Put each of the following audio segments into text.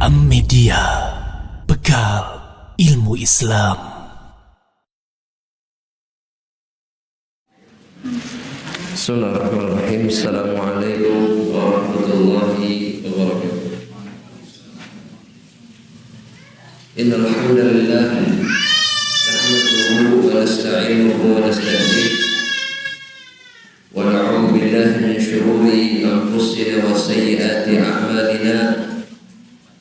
Am-Media, bekal ilmu Islam. Bismillahirrahmanirrahim. Assalamualaikum warahmatullahi wabarakatuh. Innal hamdalillah nahmaduhu wa nasta'inuhu wa nasta'in wa na'udzu billahi min shururi anfusina wa sayyiati a'malina.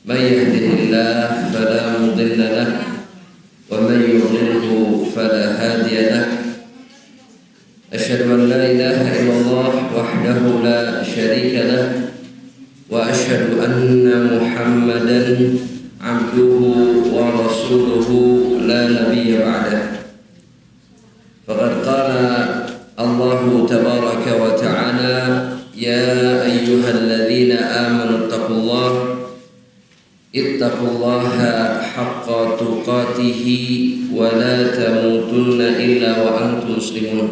Man yahdihillahu fala mudilla lahu wa man yudlilhu fala hadiya lahu. أشهد أن لا إله إلا الله وحده لا شريك له وأشهد أن محمدا عبده ورسوله لا نبي بعده. فقد قال الله تبارك وتعالى: يا أيها الذين آمنوا اتقوا الله حق تقاته ولا تموتن إلا وأنتم مسلمون.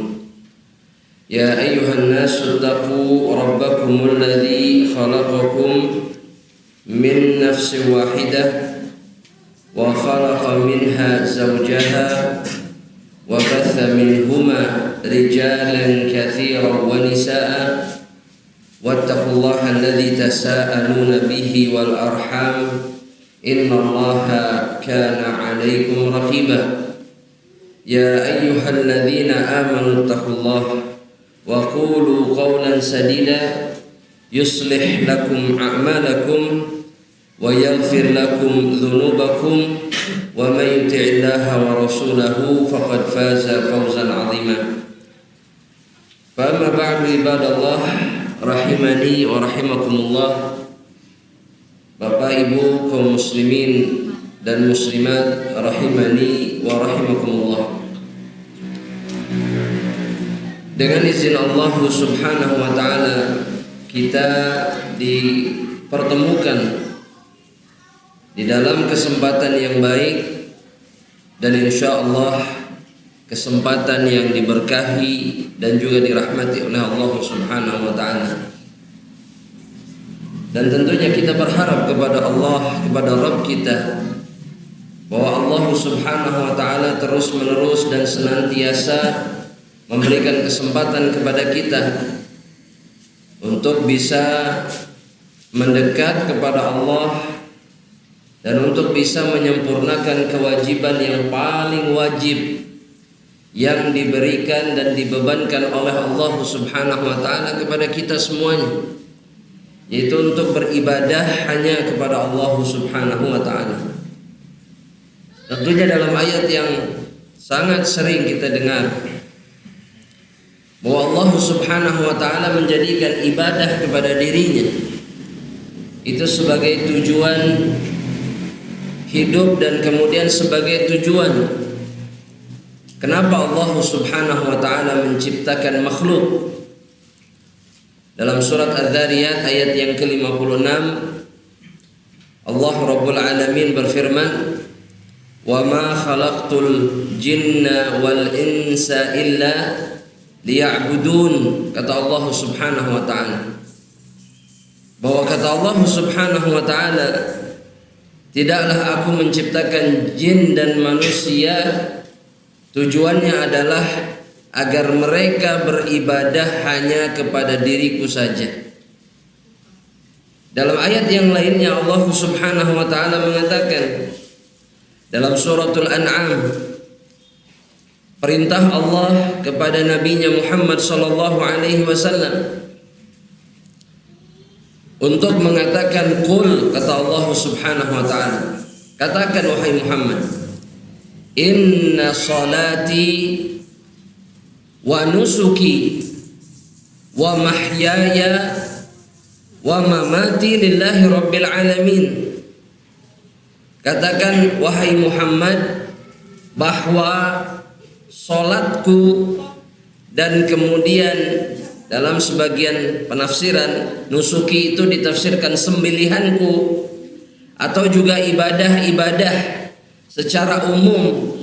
يا أيها الناس اتقوا ربكم الذي خلقكم من نفس واحدة وخلق منها زوجها وبث منهما رجالا كثيرا ونساء واتقوا الله الذي تساءلون به والأرحام إن الله كان عليكم رقيبا. يا أيها الذين آمنوا اتقوا الله وقولوا قولا سديدا يصلح لكم أعمالكم ويغفر لكم ذنوبكم ومن يطع الله ورسوله فقد فاز فوزا عظيما. فأما بعد عباد الله rahimani wa rahimakumullah. Bapak Ibu kaum muslimin dan muslimat rahimani wa rahimakumullah. Dengan izin Allah Subhanahu wa taala, kita dipertemukan di dalam kesempatan yang baik dan insyaallah kesempatan yang diberkahi dan juga dirahmati oleh Allah Subhanahu wa taala. Dan tentunya kita berharap kepada Allah, kepada Rabb kita, bahwa Allah Subhanahu wa taala terus-menerus dan senantiasa memberikan kesempatan kepada kita untuk bisa mendekat kepada Allah dan untuk bisa menyempurnakan kewajiban yang paling wajib yang diberikan dan dibebankan oleh Allah Subhanahu wa taala kepada kita semuanya, yaitu untuk beribadah hanya kepada Allah Subhanahu wa taala. Tentunya dalam ayat yang sangat sering kita dengar bahwa Allah Subhanahu wa taala menjadikan ibadah kepada dirinya itu sebagai tujuan hidup dan kemudian sebagai tujuan kenapa Allah Subhanahu wa taala menciptakan makhluk. Dalam surat Adz-Dzariyat ayat yang ke-56, Allah Rabbul Alamin berfirman, "Wa ma khalaqtul jinna wal insa illa liya'budun." Kata Allah Subhanahu wa taala, bahwa kata Allah Subhanahu wa taala, tidaklah aku menciptakan jin dan manusia tujuannya adalah agar mereka beribadah hanya kepada diriku saja. Dalam ayat yang lainnya Allah Subhanahu wa taala mengatakan dalam suratul An'am, perintah Allah kepada nabinya Muhammad sallallahu alaihi wasallam untuk mengatakan qul, kata Allah Subhanahu wa taala, katakan wahai Muhammad, inna salati wa nusuki wa mahyaya wa mamati lillahi rabbil alamin. Katakan wahai Muhammad bahwa salatku dan kemudian dalam sebagian penafsiran nusuki itu ditafsirkan sembelihanku atau juga ibadah-ibadah secara umum,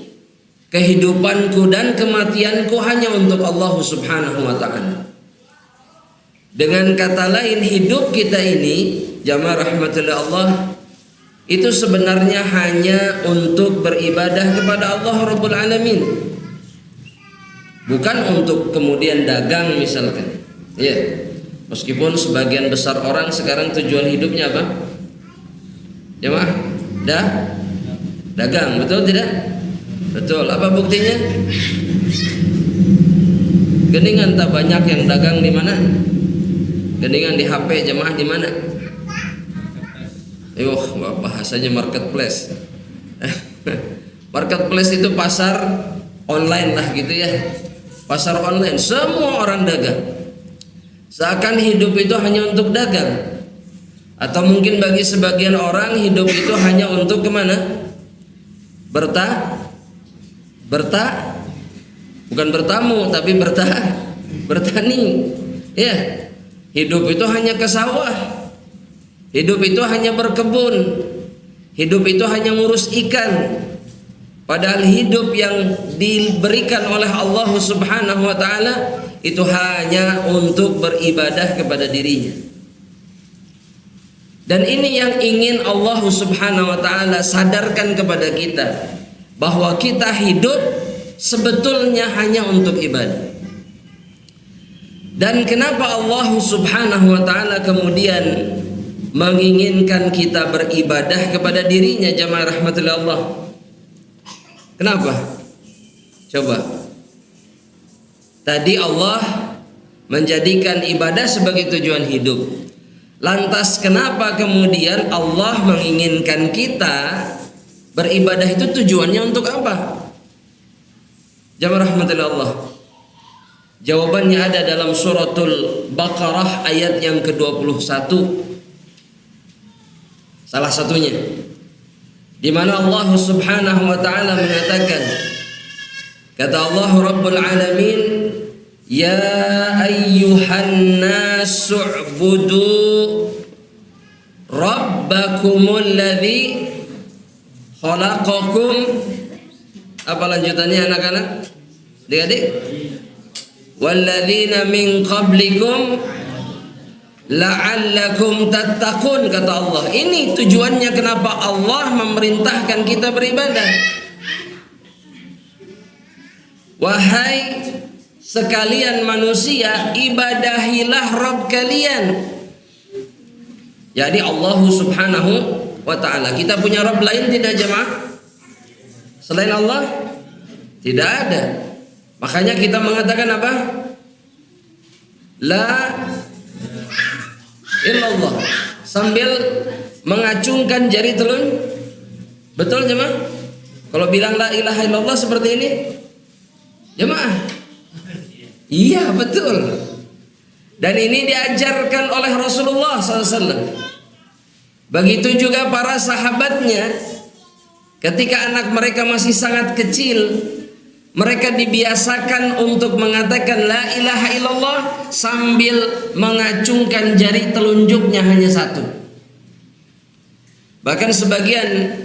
kehidupanku dan kematianku hanya untuk Allah Subhanahu wa ta'ala. Dengan kata lain, hidup kita ini, jamaah rahmatullah Allah, itu sebenarnya hanya untuk beribadah kepada Allah Rabbul Alamin, bukan untuk kemudian dagang misalkan. Ya, meskipun sebagian besar orang sekarang tujuan hidupnya apa? Jemaah, dagang, betul tidak? Betul. Apa buktinya? Geningan tak banyak yang dagang di mana? Geningan di HP, jemaah di mana? Bahasanya marketplace. Marketplace itu pasar online lah gitu ya. Pasar online, semua orang dagang. Seakan hidup itu hanya untuk dagang. Atau mungkin bagi sebagian orang hidup itu hanya untuk kemana? Bukan bertamu, tapi bertani. Ya, hidup itu hanya ke sawah. Hidup itu hanya berkebun. Hidup itu hanya ngurus ikan. Padahal hidup yang diberikan oleh Allah Subhanahu wa taala itu hanya untuk beribadah kepada dirinya. Dan ini yang ingin Allah Subhanahu wa taala sadarkan kepada kita, bahwa kita hidup sebetulnya hanya untuk ibadah. Dan kenapa Allah Subhanahu wa taala kemudian menginginkan kita beribadah kepada dirinya, jamaah rahmatullah Allah? Kenapa? Coba. Tadi Allah menjadikan ibadah sebagai tujuan hidup. Lantas kenapa kemudian Allah menginginkan kita beribadah itu tujuannya untuk apa? Jamaah rahmatullah Allah. Jawabannya ada dalam suratul Baqarah ayat yang ke-21. Salah satunya di mana Allah Subhanahu wa taala mengatakan, kata Allah Rabbul Alamin, ya ayyuhan nas'ubudu rabbakumul ladzi khalaqakum. Apa lanjutannya anak-anak? Adik-adik? Walladzina min qablikum la'allakum tattaqun, kata Allah. Ini tujuannya kenapa Allah memerintahkan kita beribadah. Wahai sekalian manusia, ibadahilah Rabb kalian. Jadi Allah Subhanahu wa ta'ala. Kita punya Rabb lain tidak, jemaah? Selain Allah? Tidak ada. Makanya kita mengatakan apa? La illallah, sambil mengacungkan jari telun. Betul jemaah? Kalau bilang la ilaha illallah seperti ini, jemaah? Iya betul. Dan ini diajarkan oleh Rasulullah SAW. Begitu juga para sahabatnya, ketika anak mereka masih sangat kecil, mereka dibiasakan untuk mengatakan la ilaha illallah sambil mengacungkan jari telunjuknya hanya satu. Bahkan sebagian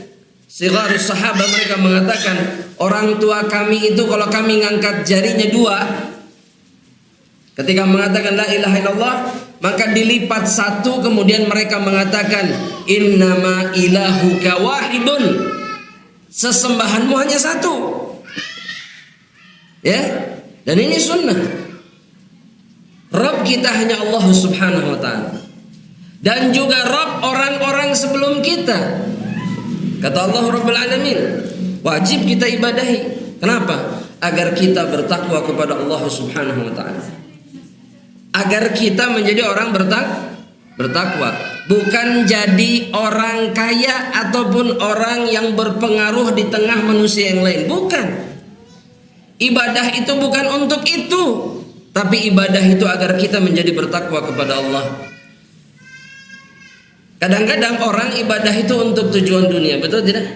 sigharus sahabat mereka mengatakan, orang tua kami itu kalau kami ngangkat jarinya dua, ketika mengatakan la ilaha illallah, maka dilipat satu, kemudian mereka mengatakan innama ilahuka wahidun, sesembahanmu hanya satu. Ya, dan ini sunnah. Rabb kita hanya Allah Subhanahu wa ta'ala, dan juga Rabb orang-orang sebelum kita. Kata Allah Rabbul Alamin, wajib kita ibadahi. Kenapa? Agar kita bertakwa kepada Allah Subhanahu wa ta'ala, agar kita menjadi orang bertakwa, bukan jadi orang kaya ataupun orang yang berpengaruh di tengah manusia yang lain. Bukan. Ibadah itu bukan untuk itu, tapi ibadah itu agar kita menjadi bertakwa kepada Allah. Kadang-kadang orang ibadah itu untuk tujuan dunia, betul tidak?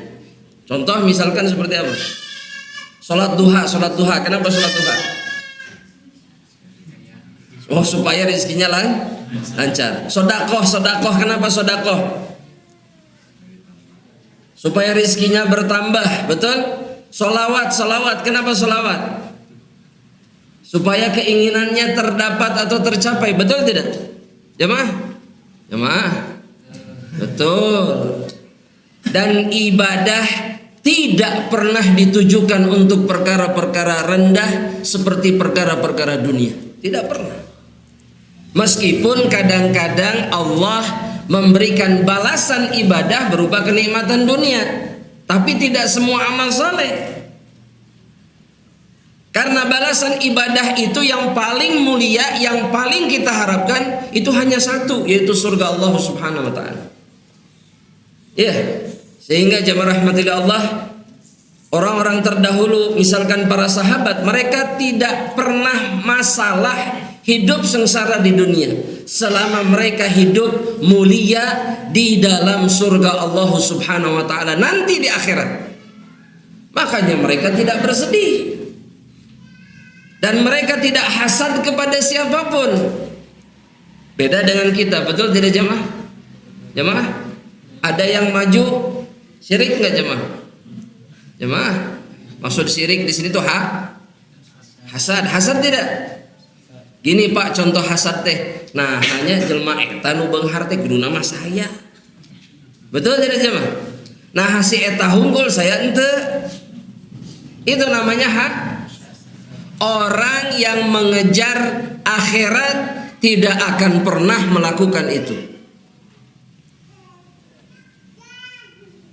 Contoh misalkan seperti apa? Salat duha. Kenapa salat duha? Oh, supaya rezekinya lancar. Sedekah. Kenapa sedekah? Supaya rezekinya bertambah, betul? Solawat. Kenapa solawat? Supaya keinginannya terdapat atau tercapai, betul tidak? Jemaah? Betul. dan ibadah tidak pernah ditujukan untuk perkara-perkara rendah seperti perkara-perkara dunia. Tidak pernah. Meskipun kadang-kadang Allah memberikan balasan ibadah berupa kenikmatan dunia, tapi tidak semua amal saleh. Karena balasan ibadah itu yang paling mulia, yang paling kita harapkan itu hanya satu, yaitu surga Allah Subhanahu wa taala. Ya, sehingga jemaah rahmatillah Allah, orang-orang terdahulu misalkan para sahabat, mereka tidak pernah masalah hidup sengsara di dunia selama mereka hidup mulia di dalam surga Allah Subhanahu wa taala nanti di akhirat. Makanya mereka tidak bersedih. Dan mereka tidak hasad kepada siapapun. Beda dengan kita, betul tidak jemaah? Jemaah, ada yang maju syirik nggak jemaah? Jemaah, maksud syirik di sini tuh hasad. Hasad tidak? Gini Pak, contoh hasad teh. Nah, hanya jelma eta nu beunghar teh kudu nama saya. Betul tidak jemaah? Nah, si eta hunggul saya ente. Itu namanya orang yang mengejar akhirat tidak akan pernah melakukan itu.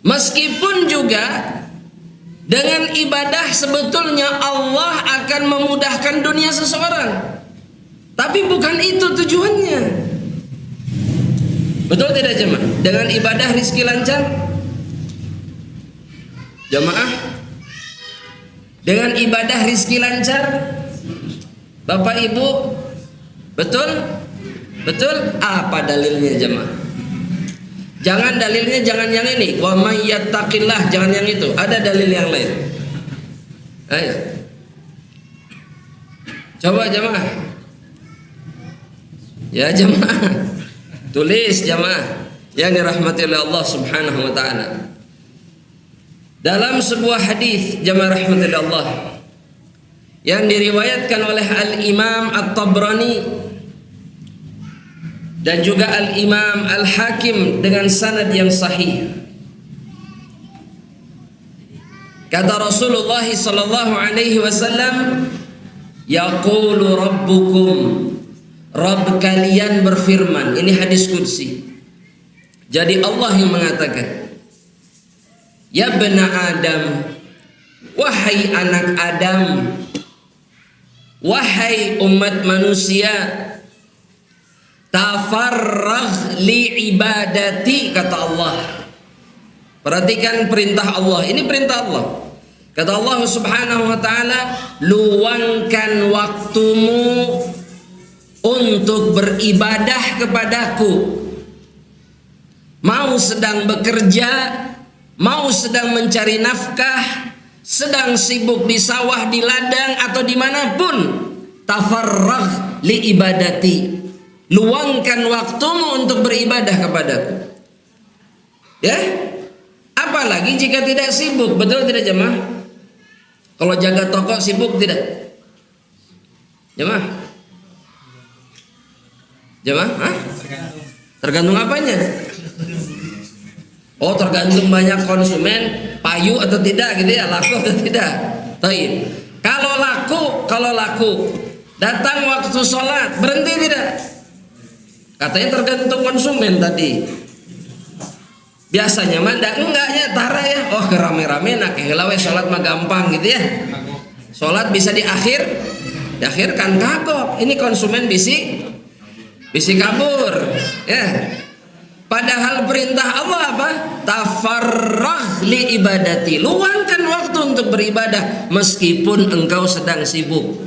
Meskipun juga dengan ibadah sebetulnya Allah akan memudahkan dunia seseorang, tapi bukan itu tujuannya. Betul tidak jemaah? Dengan ibadah rizki lancar, jemaah. Dengan ibadah rizki lancar, Bapak Ibu, betul? Betul? Apa dalilnya jemaah? Jangan dalilnya jangan yang ini. Wa may yattaqillah, jangan yang itu. Ada dalil yang lain. Ayo. Coba jemaah. Ya jemaah. Tulis jemaah yang dirahmati oleh Allah Subhanahu wa taala. Dalam sebuah hadis jemaah rahmatillah Allah yang diriwayatkan oleh Al-Imam At-Tabrani dan juga Al-Imam Al-Hakim dengan sanad yang sahih, kata Rasulullah sallallahu alaihi wasallam, yaqulu rabbukum, Rabb kalian berfirman. Ini hadis qudsi. Jadi Allah yang mengatakan, ya bena Adam, wahai anak Adam, wahai umat manusia, tafarragh li ibadati, kata Allah. Perhatikan perintah Allah, ini perintah Allah. Kata Allah Subhanahu wa taala, luangkan waktumu untuk beribadah kepadaku. Mau sedang bekerja, mau sedang mencari nafkah, sedang sibuk di sawah, di ladang, atau dimanapun, tafarragh li ibadati, luangkan waktumu untuk beribadah kepadaku. Ya, apalagi jika tidak sibuk, betul tidak jemaah? Kalau jaga toko sibuk tidak? Jemaah? Jemaah? Hah? Tergantung apanya? Oh, tergantung banyak konsumen payu atau tidak gitu ya, laku atau tidak. Taib. Kalau laku, datang waktu sholat berhenti tidak? Katanya tergantung konsumen tadi. Biasanya mah enggaknya tara ya. Oh, rame-rame nak helawe sholat mah gampang gitu ya. Sholat bisa diakhirkan kagok. Ini konsumen bisi kabur ya. Padahal perintah Allah apa? Tafarragh li ibadati, luangkan waktu untuk beribadah meskipun engkau sedang sibuk.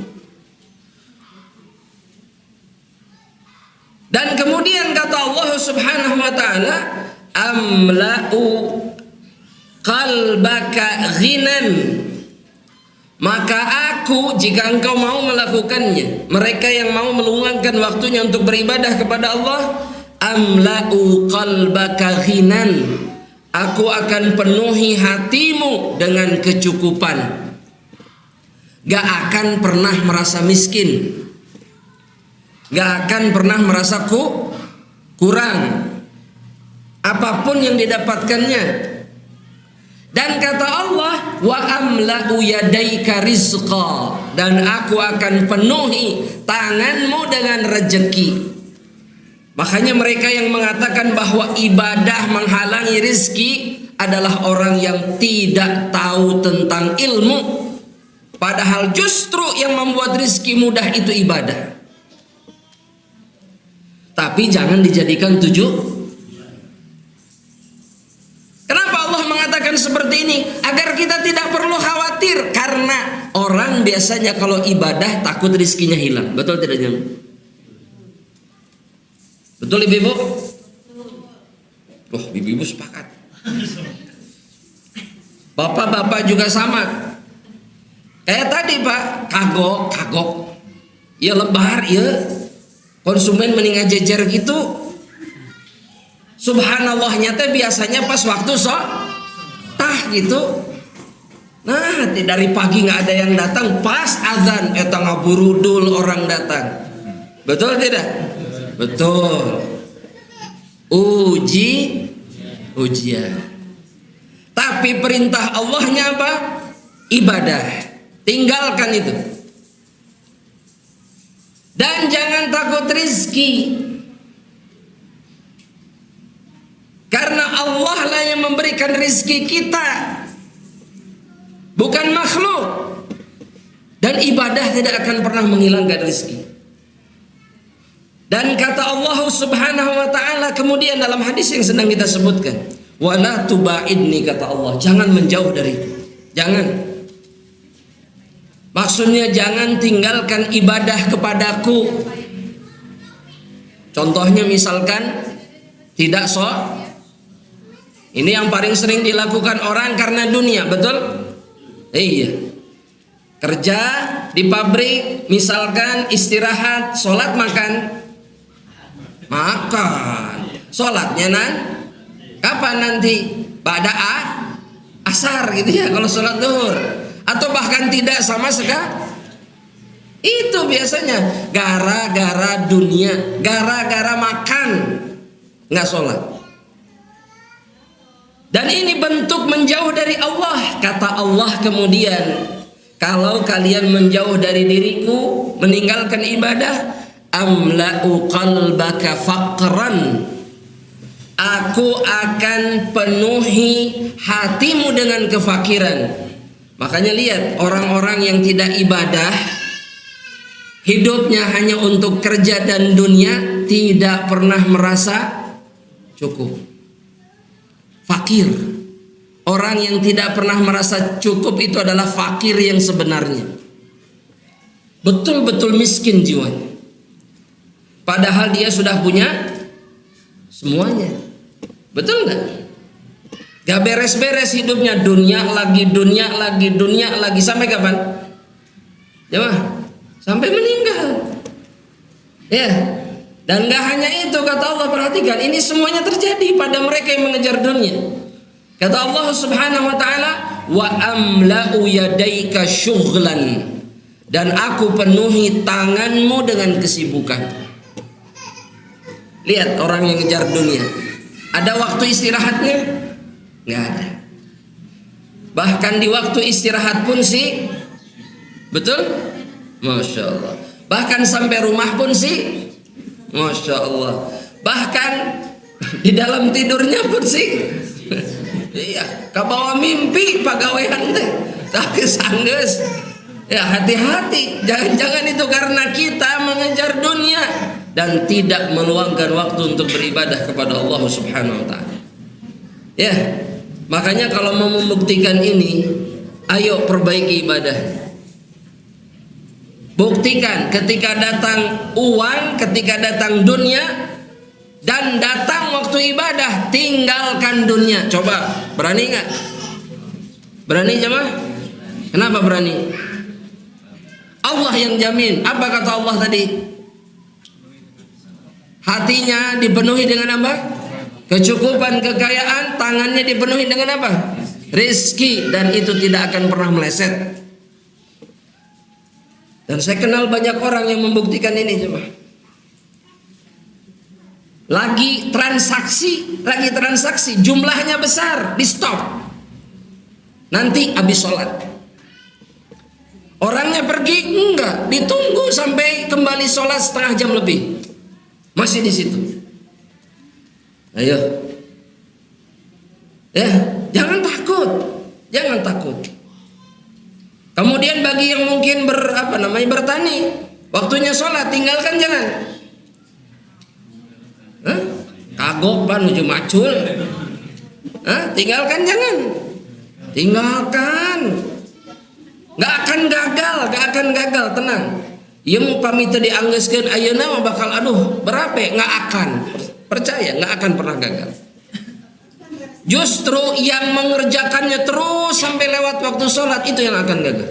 Dan kemudian kata Allah Subhanahu wa taala, amla'u qalbaka ghinan, maka aku, jika engkau mau melakukannya, mereka yang mau meluangkan waktunya untuk beribadah kepada Allah, amla'u qalbaka ghinan, aku akan penuhi hatimu dengan kecukupan. Gak akan pernah merasa miskin, gak akan pernah merasa kurang. Apapun yang didapatkannya, Dan kata Allah, wa amla'u yadaika rizqa, dan aku akan penuhi tanganmu dengan rezeki. Makanya mereka yang mengatakan bahwa ibadah menghalangi rizki adalah orang yang tidak tahu tentang ilmu. Padahal justru yang membuat rizki mudah itu ibadah. Tapi jangan dijadikan tujuan. Kenapa Allah mengatakan seperti ini? Agar kita tidak perlu khawatir. Karena orang biasanya kalau ibadah takut rizkinya hilang. Betul tidak Jam? Betul ibu-ibu? Oh, ibu-ibu sepakat. Bapak-bapak juga sama. Kayak tadi Pak, kagok. Ya lebar ya. Konsumen mendingan jejer gitu. Subhanallahnya teh biasanya pas waktu gitu. Nah, dari pagi nggak ada yang datang, pas azan eta ngaburudul orang datang. Betul tidak? Betul. Ujian. Tapi perintah Allahnya apa? Ibadah. Tinggalkan itu. Dan jangan takut rizki. Karena Allah lah yang memberikan rizki kita, bukan makhluk. Dan ibadah tidak akan pernah menghilangkan rizki. Dan kata Allah subhanahu wa ta'ala kemudian dalam hadis yang sedang kita sebutkan, wala tubaidni, kata Allah, jangan menjauh dariku. Jangan. Maksudnya jangan tinggalkan ibadah kepadaku. Contohnya misalkan tidak ini yang paling sering dilakukan orang karena dunia, betul? Iya. Kerja di pabrik, misalkan istirahat, sholat, makan. Sholatnya kapan nanti? Pada asar gitu ya kalau sholat zuhur. Atau bahkan tidak sama sekali. Itu biasanya gara-gara dunia, gara-gara makan nggak sholat. Dan ini bentuk menjauh dari Allah. Kata Allah kemudian, kalau kalian menjauh dari diriku, meninggalkan ibadah, amla'u qalbaka faqran, aku akan penuhi hatimu dengan kefakiran. Makanya lihat, orang-orang yang tidak ibadah, hidupnya hanya untuk kerja dan dunia, tidak pernah merasa cukup. Fakir. Orang yang tidak pernah merasa cukup itu adalah fakir yang sebenarnya. Betul-betul miskin jiwanya. Padahal dia sudah punya semuanya. Betul nggak? Gak beres-beres hidupnya, dunia lagi sampai kapan? Coba, sampai meninggal. Ya. Dan gak hanya itu, kata Allah, perhatikan, ini semuanya terjadi pada mereka yang mengejar dunia. Kata Allah subhanahu wa ta'ala, wa amla'u yadaika syughlan, dan aku penuhi tanganmu dengan kesibukan. Lihat orang yang ngejar dunia, ada waktu istirahatnya? Gak ada. Bahkan di waktu istirahat pun sih, betul? Masya Allah. Bahkan sampai rumah pun sih, Masya Allah. Bahkan di dalam tidurnya pun sih, iya, kabawa mimpi pagawean teh, tak kesanggeus. Ya hati-hati, jangan-jangan itu karena kita mengejar dunia dan tidak meluangkan waktu untuk beribadah kepada Allah Subhanahu wa ta'ala. Ya, makanya kalau mau membuktikan ini, ayo perbaiki ibadah. Buktikan ketika datang uang, ketika datang dunia, dan datang waktu ibadah, tinggalkan dunia. Coba, berani nggak? Berani jemaah? Kenapa berani? Allah yang jamin. Apa kata Allah tadi? Hatinya dipenuhi dengan apa? Kecukupan, kekayaan. Tangannya dipenuhi dengan apa? Rizki. Dan itu tidak akan pernah meleset. Dan saya kenal banyak orang yang membuktikan ini, jemaah. Lagi transaksi, jumlahnya besar, di stop. Nanti habis sholat. Orangnya pergi, enggak, ditunggu sampai kembali sholat setengah jam lebih, masih di situ. Ayo, ya, jangan takut, jangan takut. Kemudian bagi yang mungkin bertani, waktunya sholat, tinggalkan jangan. Kagok pak nuju macul, tinggalkan jangan, tinggalkan. Nggak akan gagal, tenang. Ia mau pamit dianggeskeun ayeuna mah bakal berapa? Nggak akan. Percaya, nggak akan pernah gagal. Justru yang mengerjakannya terus sampai lewat waktu sholat itu yang akan gagal.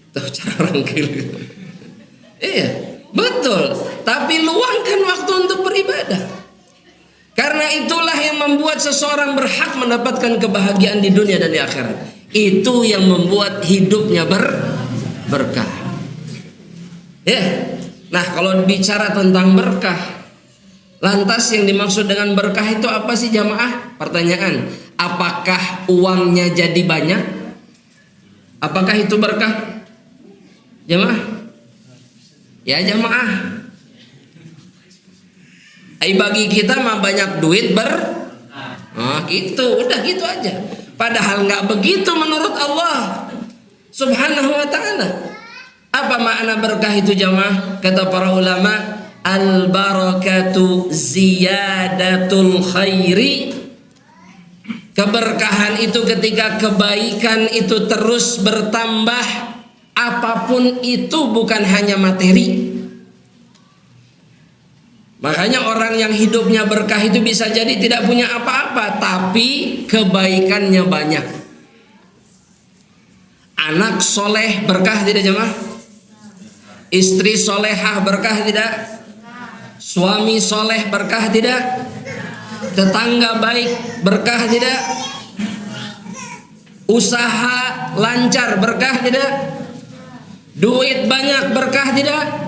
Tuh cara rangkil. Iya, betul. Tapi luangkan waktu untuk beribadah. Karena itulah yang membuat seseorang berhak mendapatkan kebahagiaan di dunia dan di akhirat. Itu yang membuat hidupnya berkah. Ya. Nah, kalau bicara tentang berkah, lantas yang dimaksud dengan berkah itu apa sih jamaah? Pertanyaan, apakah uangnya jadi banyak? Apakah itu berkah? Jamaah? Ya jamaah. Bagi kita mah banyak duit gitu, udah gitu aja. Padahal nggak begitu menurut Allah Subhanahu wa ta'ala. Apa makna berkah itu jamaah? Kata para ulama, al barakatu ziyadatul khairi. Keberkahan itu ketika kebaikan itu terus bertambah, apapun itu, bukan hanya materi. Makanya orang yang hidupnya berkah itu bisa jadi tidak punya apa-apa, tapi kebaikannya banyak. Anak soleh berkah tidak jemaah? Istri solehah berkah tidak? Suami soleh berkah tidak? Tetangga baik berkah tidak? Usaha lancar berkah tidak? Duit banyak berkah tidak?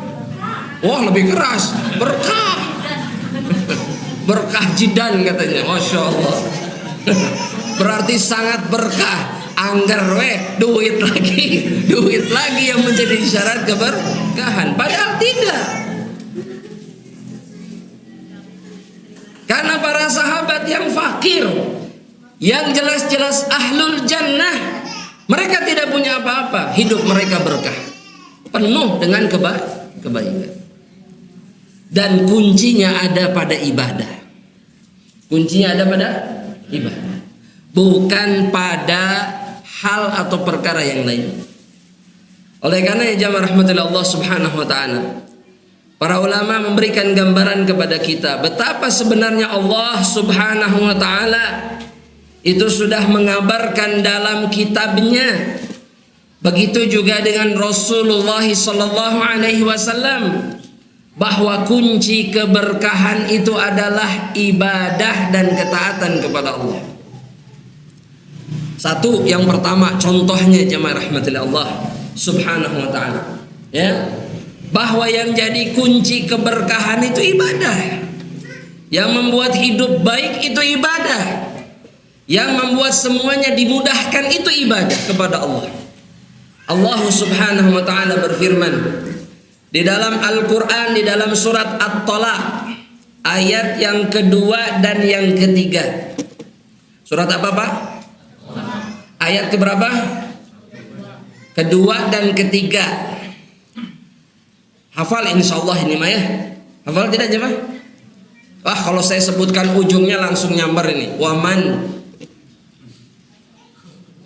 Wah, lebih keras, berkah. Berkah jidan katanya, Masya Allah. Berarti sangat berkah. Angger duit lagi yang menjadi syarat keberkahan. Padahal tidak. Karena para sahabat yang fakir, yang jelas-jelas ahlul jannah, mereka tidak punya apa-apa, hidup mereka berkah, penuh dengan kebaikan. Dan kuncinya ada pada ibadah. Kuncinya ada pada ibadah, bukan pada hal atau perkara yang lain. Oleh karena jamaah rahmatillah Allah Subhanahu wa ta'ala, para ulama memberikan gambaran kepada kita betapa sebenarnya Allah Subhanahu wa ta'ala itu sudah mengabarkan dalam kitabnya. Begitu juga dengan Rasulullah sallallahu alaihi wasallam, bahwa kunci keberkahan itu adalah ibadah dan ketaatan kepada Allah. Satu, yang pertama, contohnya jemaah rahmatillah Allah Subhanahu wa ta'ala, ya, bahwa yang jadi kunci keberkahan itu ibadah. Yang membuat hidup baik itu ibadah. Yang membuat semuanya dimudahkan itu ibadah kepada Allah. Allah Subhanahu wa ta'ala berfirman di dalam Al-Quran, di dalam surat At-Talaq, ayat yang kedua dan yang ketiga. Surat apa Pak? Ayat keberapa? Kedua dan ketiga. Hafal insyaallah ini mah ya. Hafal tidak jemaah? Wah, kalau saya sebutkan ujungnya langsung nyamber ini. Waman.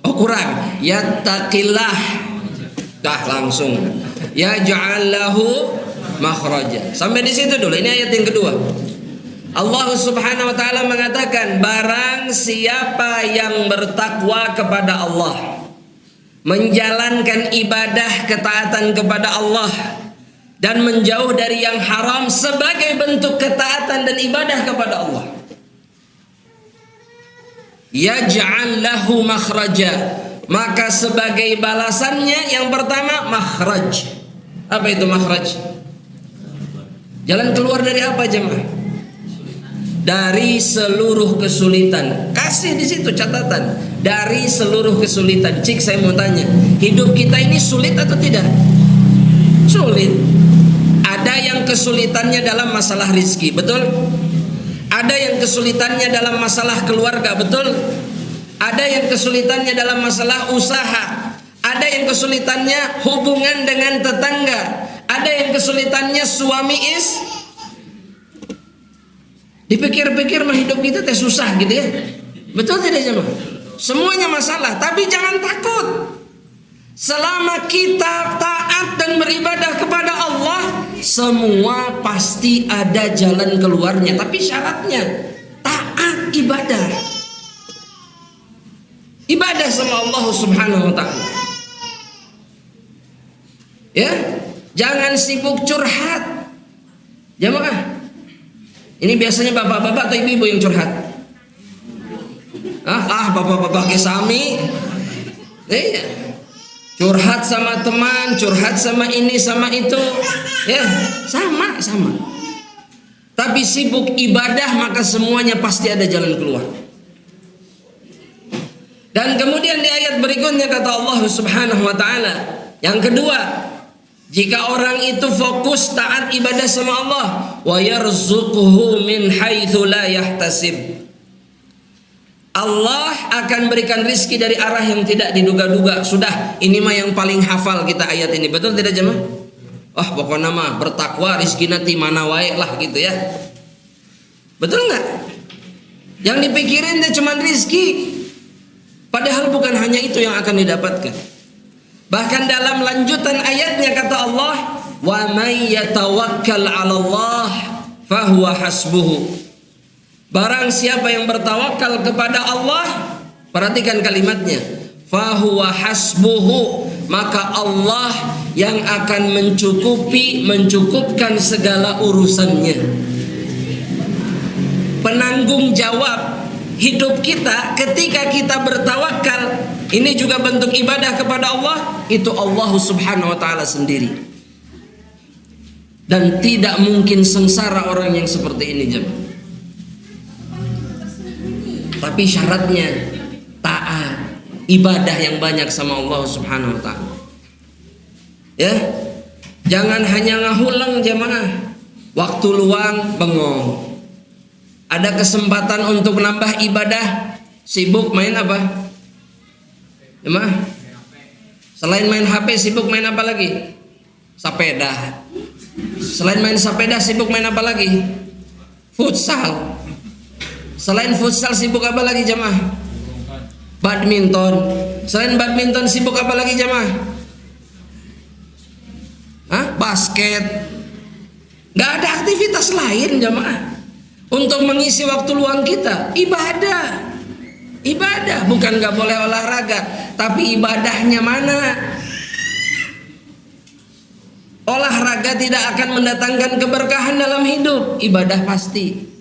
Oh kurang. Yattaqillah. Dah langsung. Ya ja'allahu makhraja. Sampai di situ dulu. Ini ayat yang kedua. Allah Subhanahu wa ta'ala mengatakan, barang siapa yang bertakwa kepada Allah, menjalankan ibadah ketaatan kepada Allah, dan menjauh dari yang haram sebagai bentuk ketaatan dan ibadah kepada Allah, yaj'al lahu makhraja, maka sebagai balasannya yang pertama makhraj. Apa itu makhraj? Jalan keluar dari apa jemaah? dari seluruh kesulitan. Kasih di situ catatan, dari seluruh kesulitan. Cik, saya mau tanya, hidup kita ini sulit atau tidak? Sulit. Ada yang kesulitannya dalam masalah rizki, betul? Ada yang kesulitannya dalam masalah keluarga, betul? Ada yang kesulitannya dalam masalah usaha. Ada yang kesulitannya hubungan dengan tetangga. Ada yang kesulitannya suami Dipikir-pikir mah hidup kita teh susah gitu ya. Betul tidak jemaah? Semuanya masalah, tapi jangan takut. Selama kita taat dan beribadah kepada Allah, semua pasti ada jalan keluarnya. Tapi syaratnya taat ibadah. Ibadah sama Allah Subhanahu wa taala. Ya, jangan sibuk curhat. Jemaah, ini biasanya bapak-bapak atau ibu-ibu yang curhat? Bapak-bapak kesami. Iya. Curhat sama teman, curhat sama ini sama itu. Ya, sama. Tapi sibuk ibadah, maka semuanya pasti ada jalan keluar. Dan kemudian di ayat berikutnya kata Allah Subhanahu wa taala, yang kedua, jika orang itu fokus taat ibadah sama Allah, wa yarzuquhu min haitsu la yahtasib. Allah akan berikan rizki dari arah yang tidak diduga-duga. Sudah, ini mah yang paling hafal kita ayat ini. Betul tidak jemaah? Pokoknya mah bertakwa rizki nanti mana wae lah gitu ya. Betul nggak? Yang dipikirin dia cuma rizki. Padahal bukan hanya itu yang akan didapatkan. Bahkan dalam lanjutan ayatnya kata Allah, wa may yatawakkal 'ala Allah fahuwa hasbuhu. Barang siapa yang bertawakal kepada Allah, perhatikan kalimatnya, fahuwa hasbuhu, maka Allah yang akan mencukupkan segala urusannya. Penanggung jawab hidup kita ketika kita bertawakal, ini juga bentuk ibadah kepada Allah, itu Allah Subhanahu wa taala sendiri. Dan tidak mungkin sengsara orang yang seperti ini, jemaah. Tapi syaratnya taat, ibadah yang banyak sama Allah Subhanahu wa taala. Ya. Jangan hanya ngahulang jemaah. Waktu luang bengong. Ada kesempatan untuk nambah ibadah, sibuk main apa? Jemaah. Selain main HP, sibuk main apa lagi? Sepeda. Selain main sepeda, sibuk main apa lagi? Futsal. Selain futsal, sibuk apa lagi jemaah? Badminton. Selain badminton, sibuk apa lagi jemaah? Basket. Gak ada aktivitas lain jemaah untuk mengisi waktu luang kita. Ibadah. Bukan gak boleh olahraga, tapi ibadahnya mana? Olahraga tidak akan mendatangkan keberkahan dalam hidup. Ibadah pasti.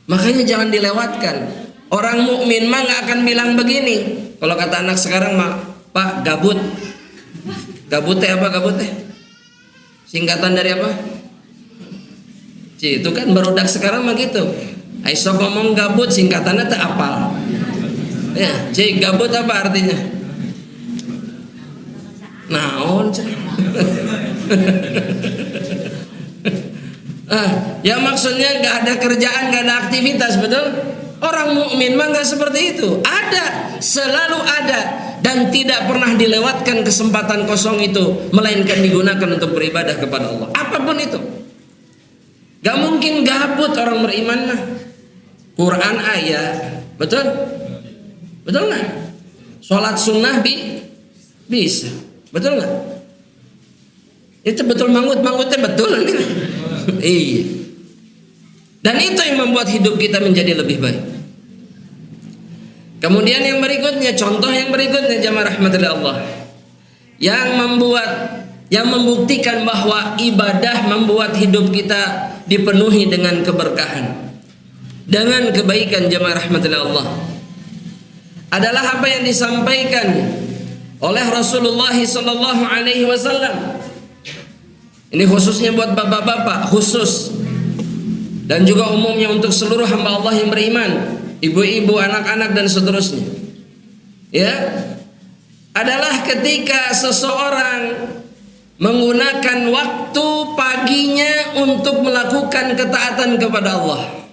Makanya jangan dilewatkan. Orang mukmin mah nggak akan bilang begini. Kalau kata anak sekarang mah, Pak, gabut. Gabut teh apa gabut teh? Singkatan dari apa? Itu kan barudak sekarang mah gitu. Aisyah ngomong gabut, singkatannya teh apal. Ya, gabut apa artinya? Naon? Ya maksudnya gak ada kerjaan, gak ada aktivitas, betul? Orang mukmin mah gak seperti itu. Ada, selalu ada, dan tidak pernah dilewatkan kesempatan kosong itu, melainkan digunakan untuk beribadah kepada Allah. Apapun itu. Gak mungkin gabut orang beriman mah. Quran ayat, betul? Betul nggak? Sholat sunnah bisa, betul nggak? Itu betul manggut-manggutnya betul. Iya. Dan itu yang membuat hidup kita menjadi lebih baik. Kemudian yang berikutnya, contoh yang berikutnya jamaah rahmatillah Allah, yang membuktikan bahwa ibadah membuat hidup kita dipenuhi dengan keberkahan, dengan kebaikan jamaah rahmatillah Allah, adalah apa yang disampaikan oleh Rasulullah sallallahu alaihi wasallam. Ini khususnya buat bapak-bapak, khusus dan juga umumnya untuk seluruh hamba Allah yang beriman, ibu-ibu, anak-anak dan seterusnya. Ya, adalah ketika seseorang menggunakan waktu paginya untuk melakukan ketaatan kepada Allah.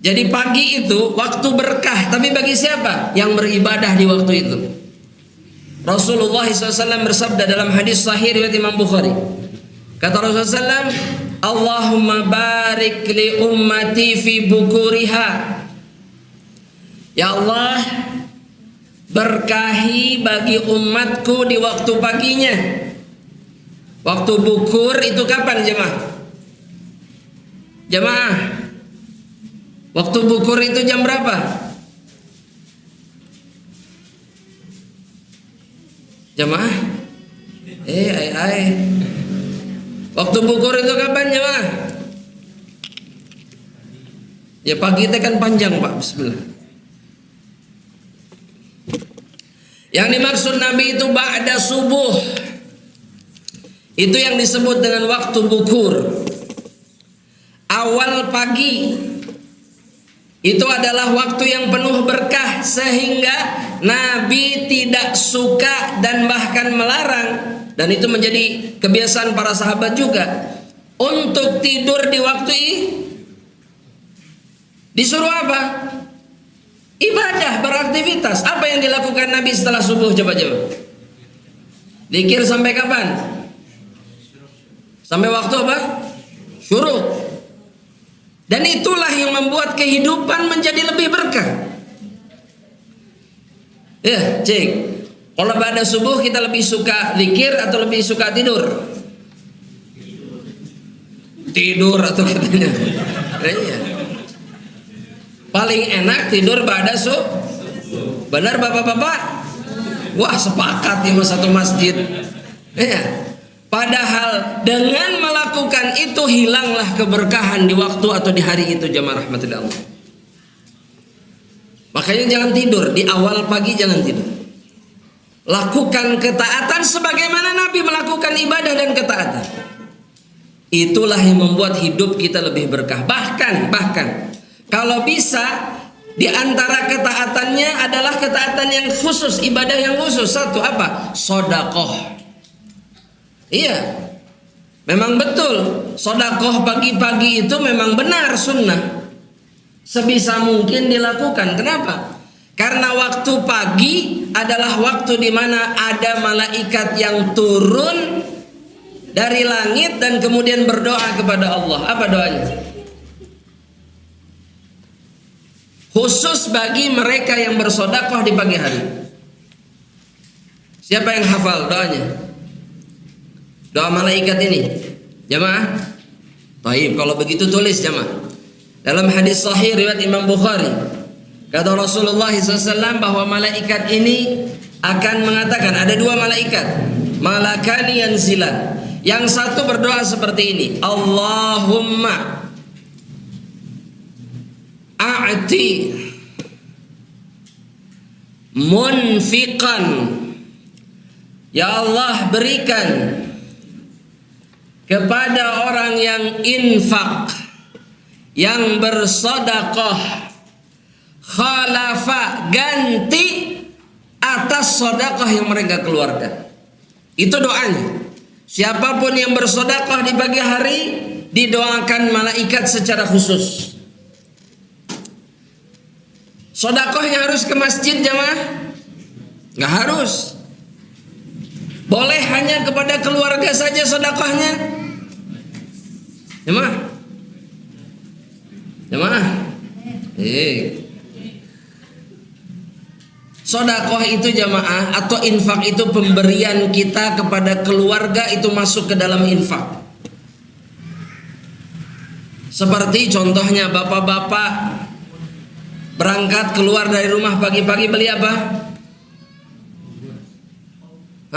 Jadi pagi itu waktu berkah, tapi bagi siapa? Yang beribadah di waktu itu. Rasulullah SAW bersabda dalam hadis sahih riwayat Imam Bukhari. Kata Rasulullah SAW, Allahumma barik li ummati fi bukuriha. Ya Allah, berkahi bagi umatku di waktu paginya. Waktu bukur itu kapan jemaah? Jemaah, waktu bukur itu jam berapa? Jemaah? Waktu bukur itu kapan jemaah? Ya pagi itu kan panjang Pak. Bismillah. Yang dimaksud Nabi itu ba'da subuh. Itu yang disebut dengan waktu bukur. Awal pagi. Itu adalah waktu yang penuh berkah, sehingga Nabi tidak suka dan bahkan melarang, dan itu menjadi kebiasaan para sahabat juga, untuk tidur di waktu ini. Disuruh apa? Ibadah, beraktivitas. Apa yang dilakukan Nabi setelah subuh? Coba-coba. Zikir sampai kapan? Sampai waktu apa? Syuruk. Dan itulah yang membuat kehidupan menjadi lebih berkah. Ya, cek. Kalau pada subuh kita lebih suka zikir atau lebih suka tidur? Tidur atau katanya. Iya. Paling enak tidur pada subuh. Benar bapak-bapak? Wah, sepakat di satu masjid. Iya. Padahal dengan melakukan itu hilanglah keberkahan di waktu atau di hari itu, jamaah rahmatillah Allah. Makanya jangan tidur di awal pagi, jangan tidur. Lakukan ketaatan sebagaimana Nabi melakukan ibadah dan ketaatan. Itulah yang membuat hidup kita lebih berkah. Bahkan kalau bisa di antara ketaatannya adalah ketaatan yang khusus, ibadah yang khusus. Satu apa? Sedekah. Iya, memang betul. Sedekah pagi-pagi itu memang benar sunnah. Sebisa mungkin dilakukan. Kenapa? Karena waktu pagi adalah waktu di mana ada malaikat yang turun dari langit dan kemudian berdoa kepada Allah. Apa doanya? Khusus bagi mereka yang bersedekah di pagi hari. Siapa yang hafal doanya? Doa malaikat ini, jamaah. Baik, kalau begitu tulis jamaah. Dalam hadis sahih riwayat Imam Bukhari, kata Rasulullah SAW bahwa malaikat ini akan mengatakan, ada dua malaikat, malakani yanzilan. Yang satu berdoa seperti ini, Allahumma a'ti munfiqan. Ya Allah, berikan kepada orang yang infak, yang bersedekah, khalafa, ganti atas sedekah yang mereka keluarkan. Itu doanya. Siapapun yang bersedekah di pagi hari didoakan malaikat secara khusus. Sedekahnya harus ke masjid jamaah? Nggak harus. Boleh hanya kepada keluarga saja sedekahnya. Jemaah. Sedekah itu jamaah atau infak itu pemberian kita kepada keluarga, itu masuk ke dalam infak. Seperti contohnya bapak-bapak berangkat keluar dari rumah pagi-pagi, beli apa?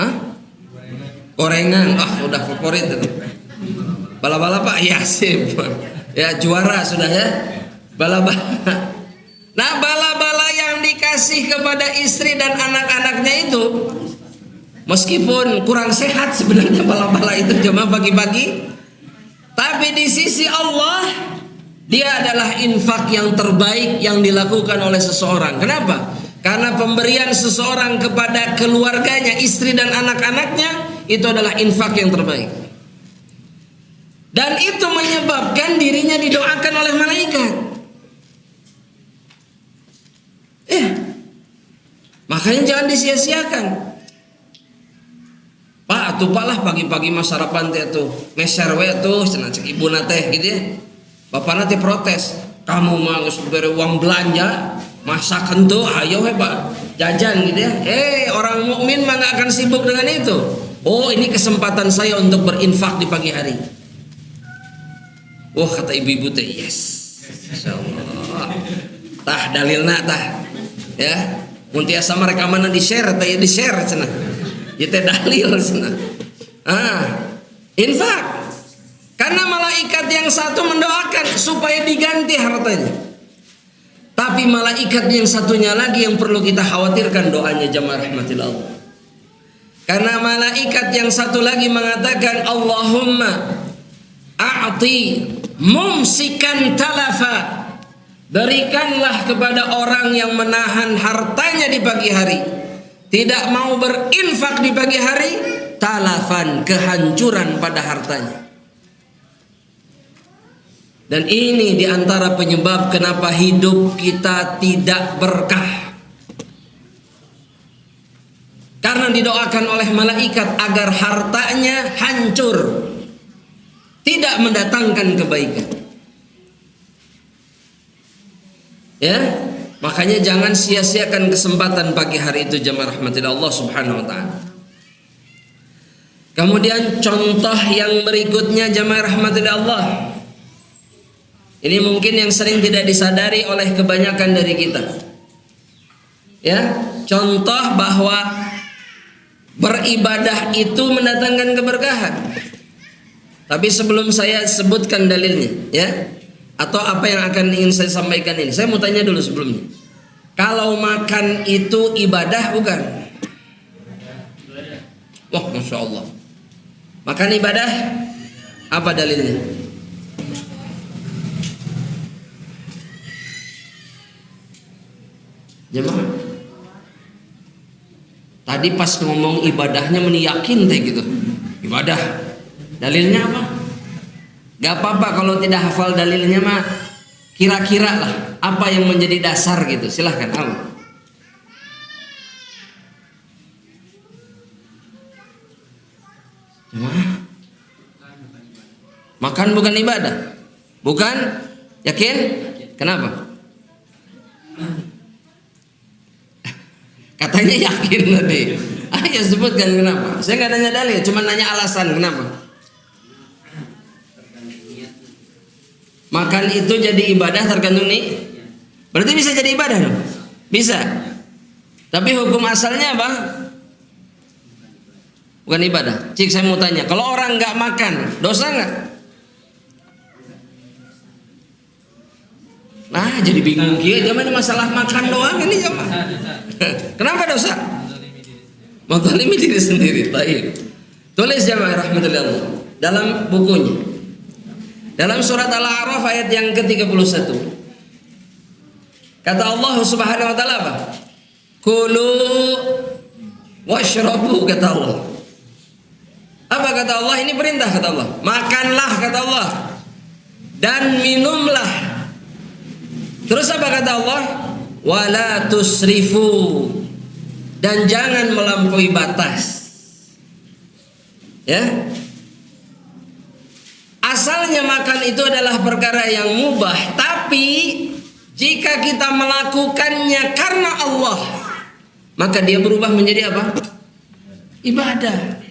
Hah? Gorengan. Udah favorit itu. Bala-bala Pak, ya sip. Ya juara sudah ya. Bala-bala. Nah, bala-bala yang dikasih kepada istri dan anak-anaknya itu, meskipun kurang sehat sebenarnya bala-bala itu, cuma pagi-pagi Tapi di sisi Allah, dia adalah infak yang terbaik yang dilakukan oleh seseorang. Kenapa? Karena pemberian seseorang kepada keluarganya, istri dan anak-anaknya, itu adalah infak yang terbaik. Dan itu menyebabkan dirinya didoakan oleh malaikat. Makanya jangan disia-siakan. Pak, atuh pak lah pagi-pagi mas sarapan teh tuh meser we tuh cenah cek ibu teh gitu ya. Bapak nanti protes, kamu mah geus bere uang belanja, masakan tuh ayo we Pak jajan gitu ya. Orang mukmin mah gak akan sibuk dengan itu. Oh, ini kesempatan saya untuk berinfak di pagi hari. Wah, kata ibu-ibu teh, yes. Insyaallah. Tah dalilna tah. Ya. Mun tiasa rekaman di-share teh di-share cenah. Ieu teh dalil cenah. Infak. Karena malaikat yang satu mendoakan supaya diganti hartanya. Tapi malaikat yang satunya lagi yang perlu kita khawatirkan doanya jamaah rahmatillah Allah. Karena malaikat yang satu lagi mengatakan Allahumma a'ti mumsikan talafa. Berikanlah kepada orang yang menahan hartanya di pagi hari, tidak mau berinfak di pagi hari, talafan, kehancuran pada hartanya. Dan ini diantara penyebab kenapa hidup kita tidak berkah. Karena didoakan oleh malaikat agar hartanya hancur, tidak mendatangkan kebaikan. Ya, makanya jangan sia-siakan kesempatan pagi hari itu jamaah rahmatillah Allah subhanahu wa ta'ala. Kemudian contoh yang berikutnya jamaah rahmatillah Allah. Ini mungkin yang sering tidak disadari oleh kebanyakan dari kita. Ya, contoh bahwa beribadah itu mendatangkan keberkahan. Tapi sebelum saya sebutkan dalilnya, ya, atau apa yang akan ingin saya sampaikan ini, saya mau tanya dulu sebelumnya. Kalau makan itu ibadah bukan? Wah, masya Allah. Makan ibadah? Apa dalilnya? Jemaah. Tadi pas ngomong ibadahnya meniyakin teh gitu. Ibadah. Dalilnya apa? Gak apa-apa kalau tidak hafal dalilnya mah, kira-kira lah apa yang menjadi dasar gitu. Silahkan. Makan bukan ibadah? Bukan? Yakin? Kenapa? Katanya yakin tadi. Ayo sebutkan kenapa. Saya nggak nanya dalil, cuma nanya alasan kenapa. Makan itu jadi ibadah tergantung nih. Berarti bisa jadi ibadah dong? Bisa. Tapi hukum asalnya apa? Bukan ibadah. Cik, saya mau tanya, kalau orang nggak makan, dosa nggak? Nah, jadi bingung kia. Zaman masalah makan doang ini jemaah. Kenapa dosa? Menzalimi diri sendiri. Baik. Tulis jemaah rahmatullah dalam bukunya. Dalam surat Al-A'raf ayat yang ke-31. Kata Allah Subhanahu wa taala apa? Kulu washrabu, kata Allah. Apa kata Allah? Ini perintah kata Allah. Makanlah kata Allah. Dan minumlah. Terus apa kata Allah? Wala tusrifu. Dan jangan melampaui batas. Ya. Asalnya makan itu adalah perkara yang mubah, tapi jika kita melakukannya karena Allah, maka dia berubah menjadi apa? Ibadah.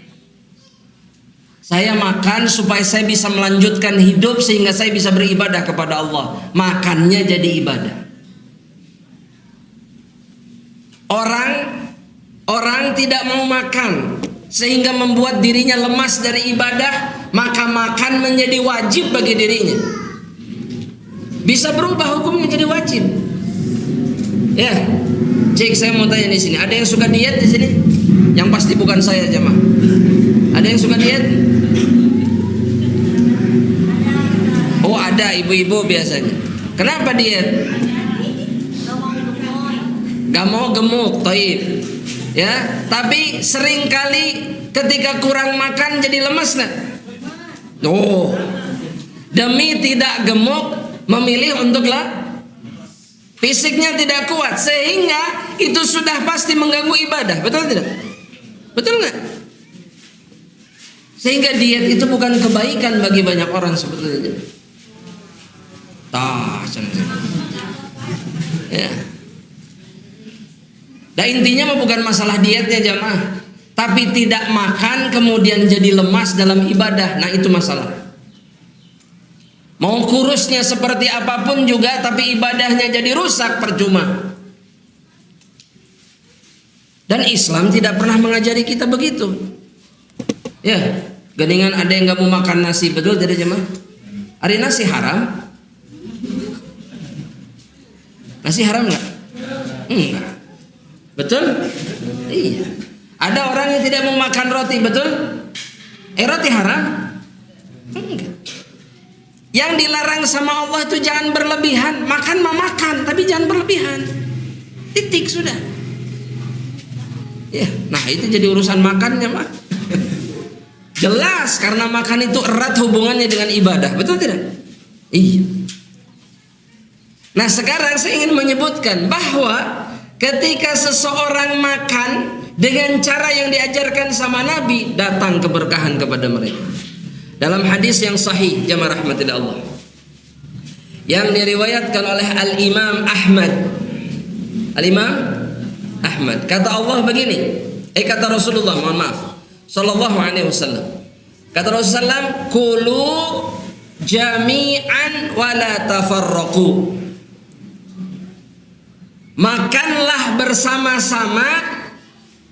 Saya makan supaya saya bisa melanjutkan hidup sehingga saya bisa beribadah kepada Allah. Makannya jadi ibadah. Orang tidak mau makan sehingga membuat dirinya lemas dari ibadah, maka makan menjadi wajib bagi dirinya. Bisa berubah hukumnya jadi wajib. Ya, cik, saya mau tanya di sini, ada yang suka diet di sini? Yang pasti bukan saya jemaah. Ada yang suka diet? Ada ibu-ibu biasanya. Kenapa diet? Gak mau gemuk, toib. Ya, tapi seringkali ketika kurang makan jadi lemas nggak? Oh, demi tidak gemuk memilih untuk fisiknya tidak kuat, sehingga itu sudah pasti mengganggu ibadah. Betul tidak? Betul nggak? Sehingga diet itu bukan kebaikan bagi banyak orang sebetulnya. Ya. Dan intinya bukan masalah dietnya jamaah, tapi tidak makan kemudian jadi lemas dalam ibadah. Nah itu masalah. Mau kurusnya seperti apapun juga, tapi ibadahnya jadi rusak, percuma. Dan Islam tidak pernah mengajari kita begitu. Ya, geningan ada yang nggak mau makan nasi, betul tidak jemaah? Hari nasi haram? Nasi haram nggak? Enggak. Betul? Iya. Ada orang yang tidak mau makan roti, betul? Roti haram? Enggak. Yang dilarang sama Allah itu jangan berlebihan. Makan mah makan, tapi jangan berlebihan. Titik sudah. Ya, nah itu jadi urusan makannya mah. Jelas karena makan itu erat hubungannya dengan ibadah, betul tidak? Iya. Nah sekarang saya ingin menyebutkan bahwa ketika seseorang makan dengan cara yang diajarkan sama Nabi, datang keberkahan kepada mereka. Dalam hadis yang sahih, jamaah rahmatillah Allah, yang diriwayatkan oleh Al-Imam Ahmad. Al-Imam Ahmad, kata Allah begini, kata Rasulullah, mohon maaf, sallallahu alaihi wasallam. Kata Rasulullah, kulu jami'an wala tafarraqu. Makanlah bersama-sama,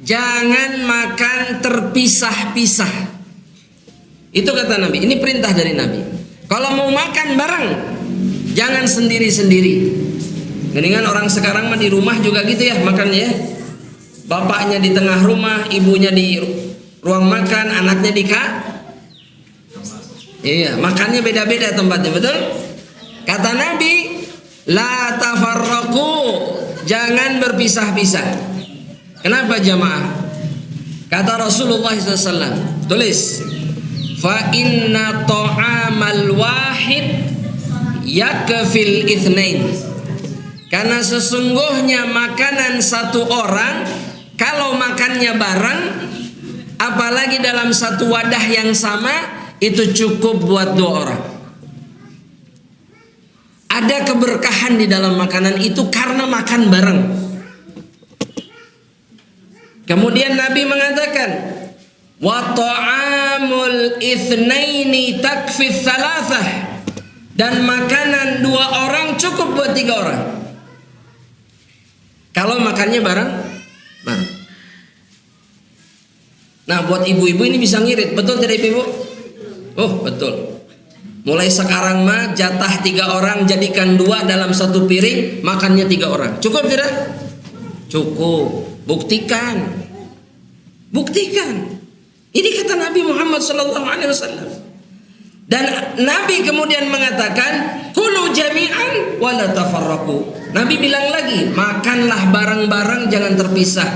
jangan makan terpisah-pisah. Itu kata Nabi. Ini perintah dari Nabi. Kalau mau makan bareng, jangan sendiri-sendiri. Mendingan orang sekarang mah di rumah juga gitu ya makannya. Bapaknya di tengah rumah, ibunya di ruang makan, anaknya di Iya, makannya beda-beda tempatnya, betul? Kata Nabi, la tafarraqu, jangan berpisah-pisah. Kenapa jamaah? Kata Rasulullah SAW, tulis, fa inna ta'amal wahid yakfil itsnain. Karena sesungguhnya makanan satu orang, kalau makannya bareng, apalagi dalam satu wadah yang sama, itu cukup buat 2 orang. Ada keberkahan di dalam makanan itu karena makan bareng. Kemudian Nabi mengatakan, wa ta'amul itsnaini takfi tsalatsah, dan makanan 2 orang cukup buat 3 orang. Kalau makannya bareng. Nah, buat ibu-ibu ini bisa ngirit, betul tidak ibu-ibu? Oh, betul. Mulai sekarang mah jatah 3 orang jadikan 2 dalam satu piring, makannya 3 orang. Cukup tidak? Cukup. Buktikan. Buktikan. Ini kata Nabi Muhammad SAW. Dan Nabi kemudian mengatakan, kulu jami'an wala tafarraqu. Nabi bilang lagi, makanlah bareng-bareng, jangan terpisah.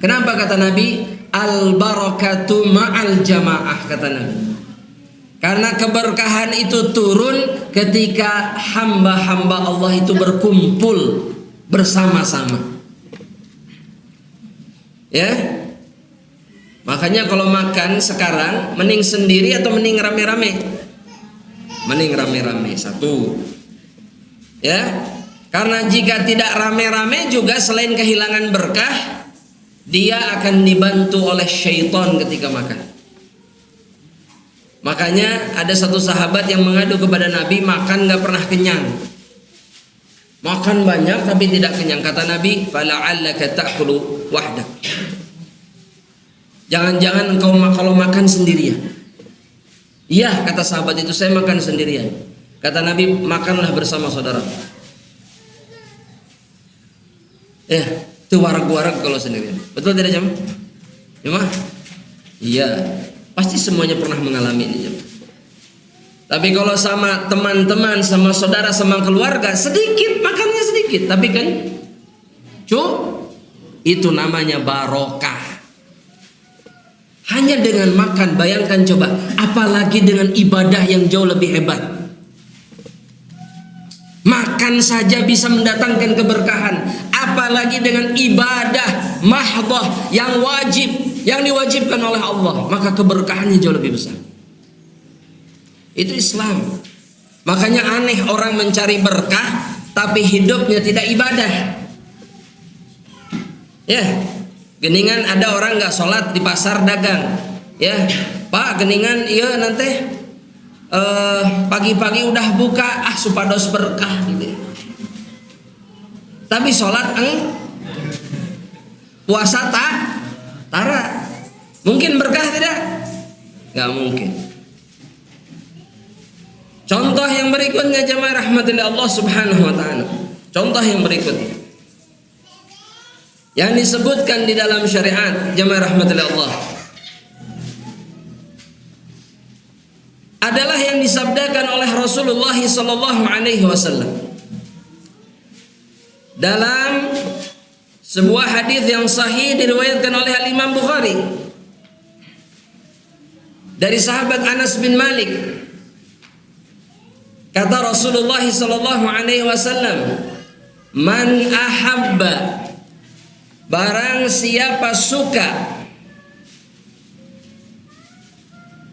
Kenapa kata Nabi? Al barakatu ma'al jamaah, kata Nabi. Karena keberkahan itu turun ketika hamba-hamba Allah itu berkumpul bersama-sama. Ya. Makanya kalau makan sekarang mending sendiri atau mending rame-rame? Mending rame-rame, satu. Ya. Karena jika tidak rame-rame juga selain kehilangan berkah, dia akan dibantu oleh syaitan ketika makan. Makanya ada satu sahabat yang mengadu kepada Nabi, makan gak pernah kenyang. Makan banyak tapi tidak kenyang. Kata Nabi, fala'allaka ta'kulu wahdak. Jangan-jangan engkau kalau makan sendirian. Iya, kata sahabat itu, saya makan sendirian. Kata Nabi, makanlah bersama saudara. Itu warak-warak kalau sendirian. Betul tidak jam? Cuma? Iya. Pasti semuanya pernah mengalami ini jam. Tapi kalau sama teman-teman, sama saudara, sama keluarga, sedikit, makannya sedikit. Tapi kan, itu namanya barokah. Hanya dengan makan, bayangkan coba, apalagi dengan ibadah yang jauh lebih hebat. Makan saja bisa mendatangkan keberkahan, apalagi dengan ibadah mahdhah yang wajib, yang diwajibkan oleh Allah, maka keberkahannya jauh lebih besar. Itu Islam. Makanya aneh orang mencari berkah tapi hidupnya tidak ibadah. Ya, geningan ada orang nggak sholat di pasar dagang. Ya, Pak, geningan iya nanti pagi-pagi udah buka, supados berkah gitu. Tapi sholat puasa tara. Mungkin berkah tidak? Nggak mungkin. Contoh yang berikutnya jemaah rahmatillah Allah subhanahu wa ta'ala. Contoh yang berikutnya yang disebutkan di dalam syariat jemaah rahmatillah Allah adalah yang disabdakan oleh Rasulullah sallallahu alaihi wasallam dalam sebuah hadis yang sahih diriwayatkan oleh Imam Bukhari dari sahabat Anas bin Malik. Kata Rasulullah sallallahu alaihi wasallam, "Man ahabba, barang siapa suka,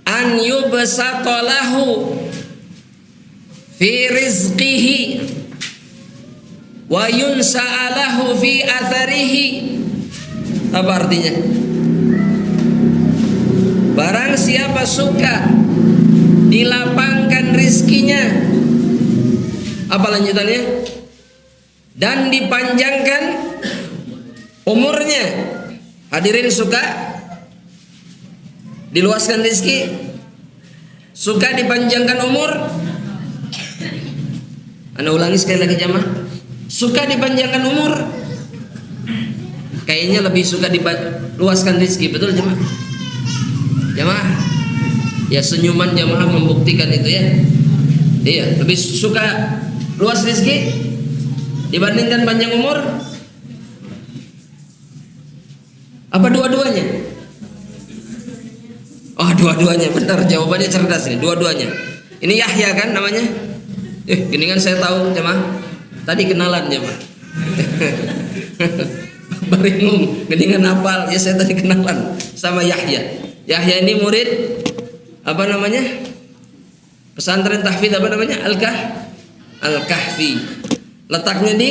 an yubsata lahu fi rizqihi wa yunsa'a lahu fi atharihi." Apa artinya? Barang siapa suka dilapangkan rizkinya, apa lanjutannya? Dan dipanjangkan umurnya. Hadirin suka diluaskan rizki? Suka dipanjangkan umur? Anda ulangi sekali lagi jamaah. Suka dipanjangkan umur? Kayaknya lebih suka diluaskan rizki, betul jamaah? Jamaah? Ya senyuman jamaah membuktikan itu ya. Iya, lebih suka luas rezeki dibandingkan panjang umur? Apa dua-duanya? Oh, dua-duanya, benar, jawabannya cerdas ini, dua-duanya. Ini Yahya kan namanya? Geningan saya tahu jamaah. Tadi kenalan jamaah. Baringum, geningan hafal, ya saya tadi kenalan sama Yahya. Yahya ini murid apa namanya? Pesantren tahfidz apa namanya? Al-Kahfi. Letaknya di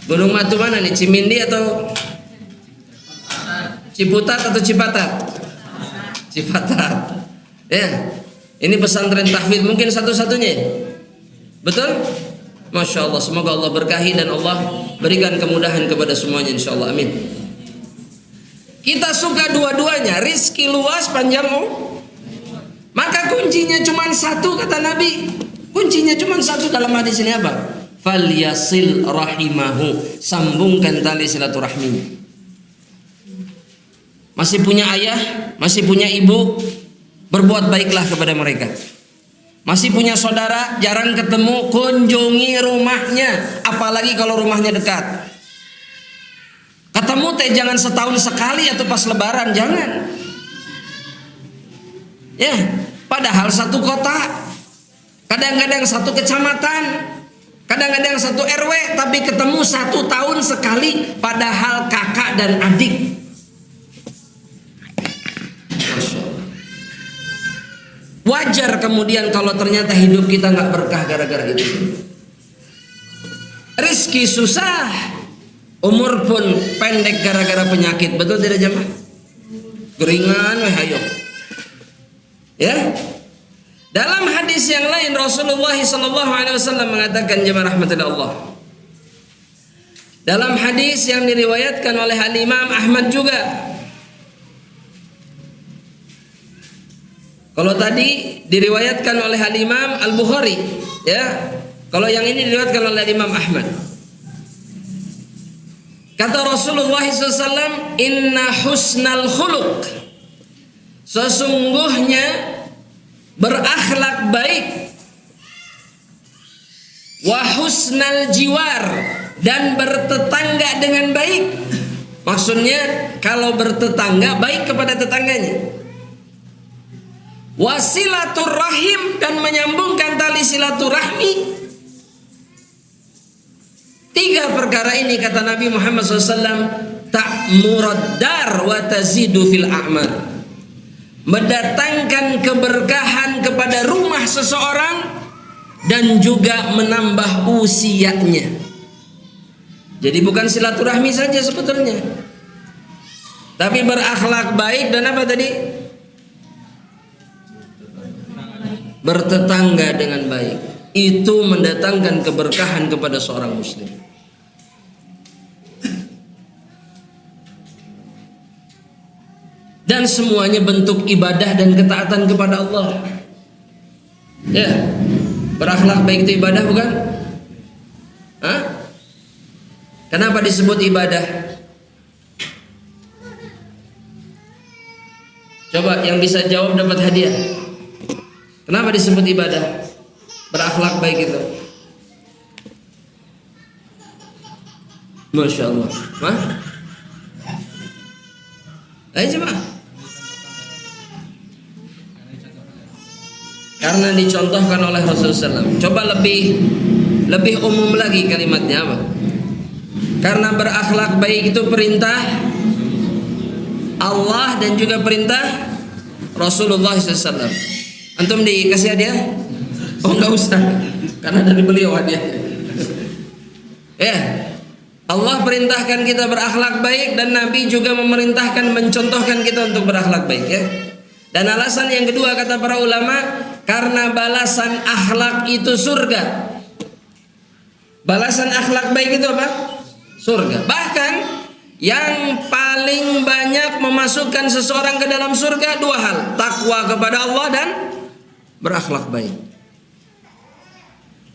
Gunung Matu mana nih? Cimindi atau Ciputat atau Cipatat? Cipatat. Ya. Ini pesantren tahfidz mungkin satu-satunya. Betul? Masya Allah. Semoga Allah berkahi dan Allah berikan kemudahan kepada semuanya insyaallah. Amin. Kita suka dua-duanya, rizki luas, panjang maka kuncinya cuma satu kata Nabi. Kuncinya cuma satu dalam hadis ini apa? Falyasil rahimahu, sambungkan tali silaturahminya. Masih punya ayah, masih punya ibu, berbuat baiklah kepada mereka. Masih punya saudara, jarang ketemu, kunjungi rumahnya, apalagi kalau rumahnya dekat. Ketemu teh jangan setahun sekali atau pas lebaran, jangan. Ya, padahal satu kota, kadang-kadang satu kecamatan, kadang-kadang satu RW, tapi ketemu 1 tahun sekali, padahal kakak dan adik. Wajar kemudian kalau ternyata hidup kita nggak berkah gara-gara itu. Rizki susah, umur pun pendek gara-gara penyakit, betul tidak jemaah? Geringan, ayo. Ya. Dalam hadis yang lain Rasulullah SAW mengatakan jemaah rahmatillah Allah. Dalam hadis yang diriwayatkan oleh Al-Imam Ahmad juga. Kalau tadi diriwayatkan oleh Al-Imam Al-Bukhari, ya. Kalau yang ini diriwayatkan oleh Imam Ahmad. Kata Rasulullah SAW, inna husnal khuluq, sesungguhnya berakhlak baik, wa husnal jiwar, dan bertetangga dengan baik. Maksudnya kalau bertetangga baik kepada tetangganya. Wasilaturrahim, dan menyambungkan tali silaturahmi. 3 perkara ini kata Nabi Muhammad SAW, ta'murad dar wa tazidu fil a'mar, mendatangkan keberkahan kepada rumah seseorang dan juga menambah usianya. Jadi bukan silaturahmi saja sebetulnya, tapi berakhlak baik dan apa tadi? Bertetangga dengan baik. Itu mendatangkan keberkahan kepada seorang muslim. Dan semuanya bentuk ibadah dan ketaatan kepada Allah. Ya, berakhlak baik itu ibadah bukan? Hah? Kenapa disebut ibadah? Coba yang bisa jawab dapat hadiah. Kenapa disebut ibadah? Berakhlak baik itu. Masya Allah. Hah? Ayo coba. Karena dicontohkan oleh Rasulullah SAW. Coba lebih umum lagi kalimatnya apa? Karena berakhlak baik itu perintah Allah dan juga perintah Rasulullah SAW. Antum dikasih hadiah? Oh enggak usah, karena dari beliau hadiah. Ya, Allah perintahkan kita berakhlak baik dan Nabi juga memerintahkan, mencontohkan kita untuk berakhlak baik ya. Dan alasan yang kedua kata para ulama, karena balasan akhlak itu surga. Balasan akhlak baik itu apa? Surga. Bahkan yang paling banyak memasukkan seseorang ke dalam surga 2 hal, takwa kepada Allah dan berakhlak baik.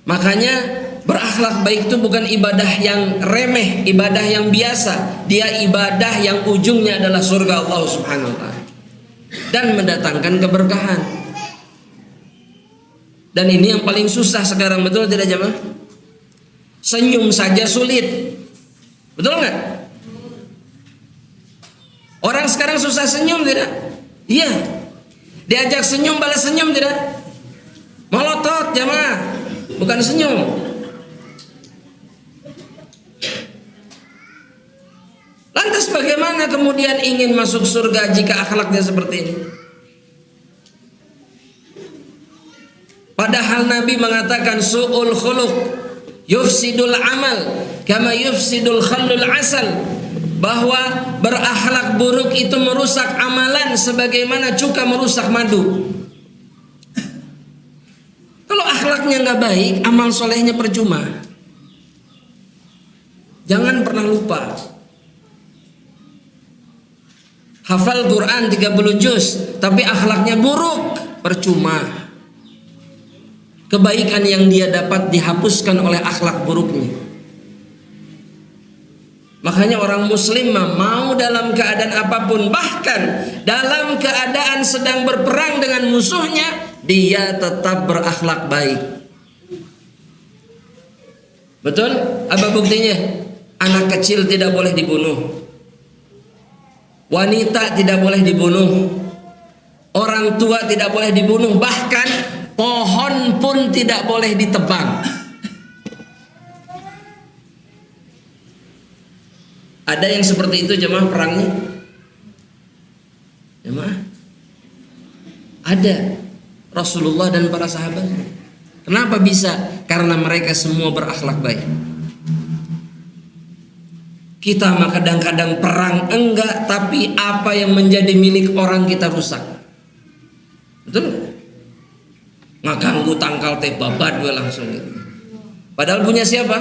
Makanya berakhlak baik itu bukan ibadah yang remeh, ibadah yang biasa. Dia ibadah yang ujungnya adalah surga Allah Subhanahu wa taala dan mendatangkan keberkahan. Dan ini yang paling susah sekarang, betul tidak jemaah? Senyum saja sulit. Betul nggak? Orang sekarang susah senyum tidak? Iya. Diajak senyum balas senyum tidak? Melotot jemaah, bukan senyum. Lantas bagaimana kemudian ingin masuk surga jika akhlaknya seperti ini? Padahal Nabi mengatakan su'ul khuluq yufsidul amal kama yufsidul khallul asal, bahwa berakhlak buruk itu merusak amalan sebagaimana cuka merusak madu. Kalau akhlaknya nggak baik, amal solehnya percuma. Jangan pernah lupa, hafal Quran 30 juz tapi akhlaknya buruk, percuma. Kebaikan yang dia dapat dihapuskan oleh akhlak buruknya. Makanya orang muslim mau dalam keadaan apapun, bahkan dalam keadaan sedang berperang dengan musuhnya, dia tetap berakhlak baik. Betul? Apa buktinya? Anak kecil tidak boleh dibunuh, wanita tidak boleh dibunuh, orang tua tidak boleh dibunuh, bahkan pohon pun tidak boleh ditebang. Ada yang seperti itu jemaah perangnya? Jemaah? Ada. Rasulullah dan para sahabat. Kenapa bisa? Karena mereka semua berakhlak baik. Kita mah kadang-kadang perang enggak, tapi apa yang menjadi milik orang kita rusak. Betul? Ngaganggu tangkal teh babat gue langsung gitu. Padahal punya siapa?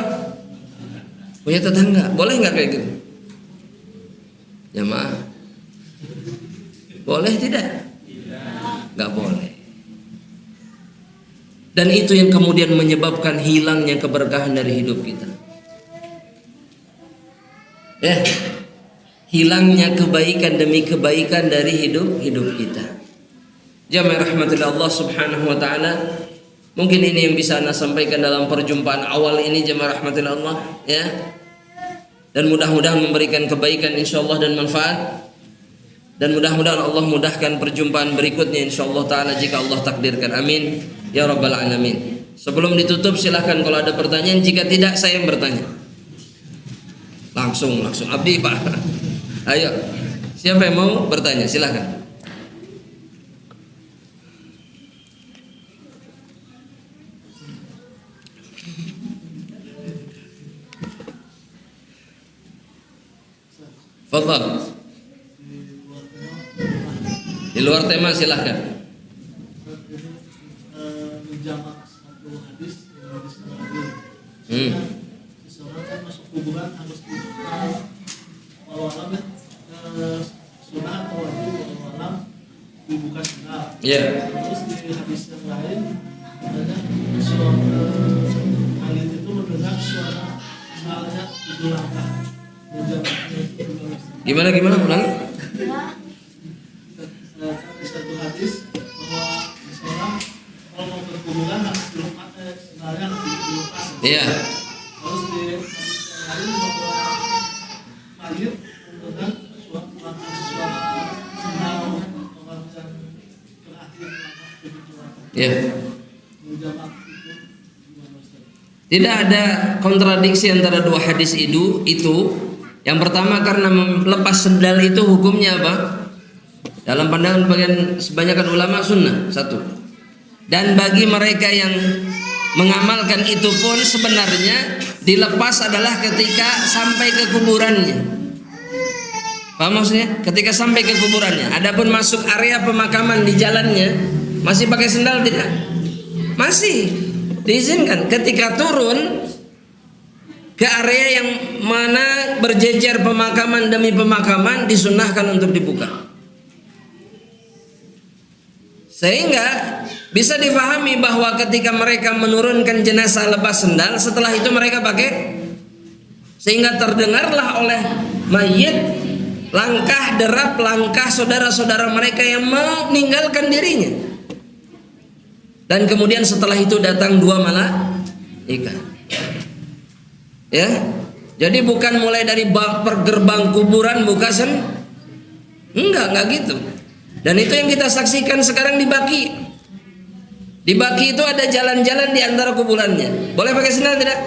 Punya tetangga. Boleh nggak kayak gitu? Ya maaf. Boleh tidak? Nggak boleh. Dan itu yang kemudian menyebabkan hilangnya keberkahan dari hidup kita. Ya, hilangnya kebaikan demi kebaikan dari hidup kita. Jamaah rahmatillah Allah subhanahu wa ta'ala, mungkin ini yang bisa Ana sampaikan dalam perjumpaan awal ini jamaah rahmatillah Allah, ya. Dan mudah-mudahan memberikan kebaikan insyaallah dan manfaat. Dan mudah-mudahan Allah mudahkan perjumpaan berikutnya insyaallah ta'ala jika Allah takdirkan. Amin ya rabbal alamin. Sebelum ditutup silahkan kalau ada pertanyaan, jika tidak saya yang bertanya. Langsung Abdi Pak. Ayo, siapa yang mau bertanya silahkan. Fadhal. Di luar tema silahkan. Menjamak satu hadis dengan hadis yang lain. Seseorang kan masuk kuburan harus dibuka walau alam ya, sunnah atau wajib walau alam dibuka sendal. Terus di hadis yang lain adanya mayit itu mendengar suara misalnya 7 langkah. Menjamaknya itu Gimana ulang? Di satu hadis bahwa seseorang kalau mau ke kuburan harus dilepas sendalnya harus dilepas. Iya. Terus di hadis yang lain bahwa mayit mendengar suara sendal orang yang terakhir Iya. menjamak itu gimana Ustaz? Tidak ada kontradiksi antara dua hadis itu. Yang pertama karena melepas sendal itu hukumnya apa? Dalam pandangan sebanyakan ulama sunnah, satu. Dan bagi mereka yang mengamalkan itu pun sebenarnya dilepas adalah ketika sampai ke kuburannya. Paham maksudnya? Ketika sampai ke kuburannya. Adapun masuk area pemakaman di jalannya masih pakai sendal tidak? Masih diizinkan. Ketika turun ke area yang mana berjejer pemakaman demi pemakaman disunnahkan untuk dibuka. Sehingga bisa difahami bahwa ketika mereka menurunkan jenazah lepas sendal, setelah itu mereka pakai, sehingga terdengarlah oleh mayit langkah derap langkah saudara-saudara mereka yang meninggalkan dirinya. Dan kemudian setelah itu datang 2 malaikat. Ya. Jadi bukan mulai dari gerbang kuburan buka enggak gitu. Dan itu yang kita saksikan sekarang di Baki. Di Baki itu ada jalan-jalan di antara kuburannya. Boleh pakai sendal tidak?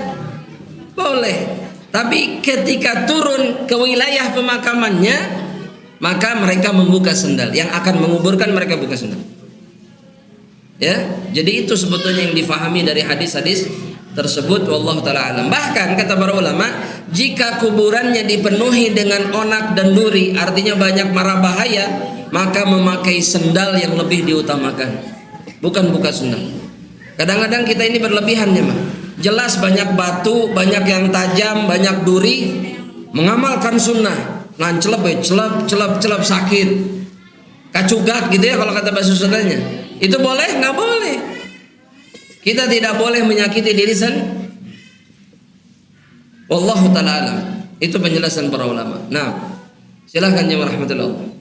Boleh. Tapi ketika turun ke wilayah pemakamannya, maka mereka membuka sendal. Yang akan menguburkan mereka buka sendal. Ya, jadi itu sebetulnya yang difahami dari hadis-hadis tersebut. Wallahu taala alam. Bahkan kata para ulama, jika kuburannya dipenuhi dengan onak dan duri, artinya banyak mara bahaya, maka memakai sendal yang lebih diutamakan, bukan buka sendal. Kadang-kadang kita ini berlebihannya mah. Jelas banyak batu, banyak yang tajam, banyak duri, mengamalkan sunnah, celap sakit, kacugak gitu ya kalau kata bahasa Sundanya. Itu boleh? Nggak boleh. Kita tidak boleh menyakiti diri sendiri. Wallahu ta'ala alam. Itu penjelasan para ulama. Nah, silahkan ya warahmatullah.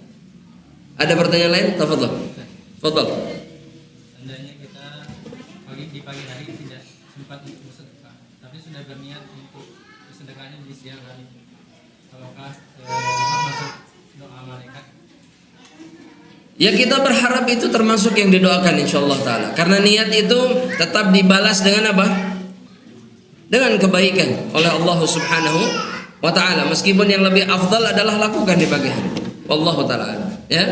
Ada pertanyaan lain? Tafadhol. Tafadhol. Seandainya kita di pagi hari tidak sempat untuk bersedekah, tapi sudah berniat untuk bersedekahnya di siang hari, apakah masuk doa malaikat? Ya kita berharap itu termasuk yang didoakan insyaallah ta'ala. Karena niat itu tetap dibalas dengan apa? Dengan kebaikan oleh Allah subhanahu wa ta'ala. Meskipun yang lebih afdal adalah lakukan di pagi hari. Wallahu ta'ala. Ya.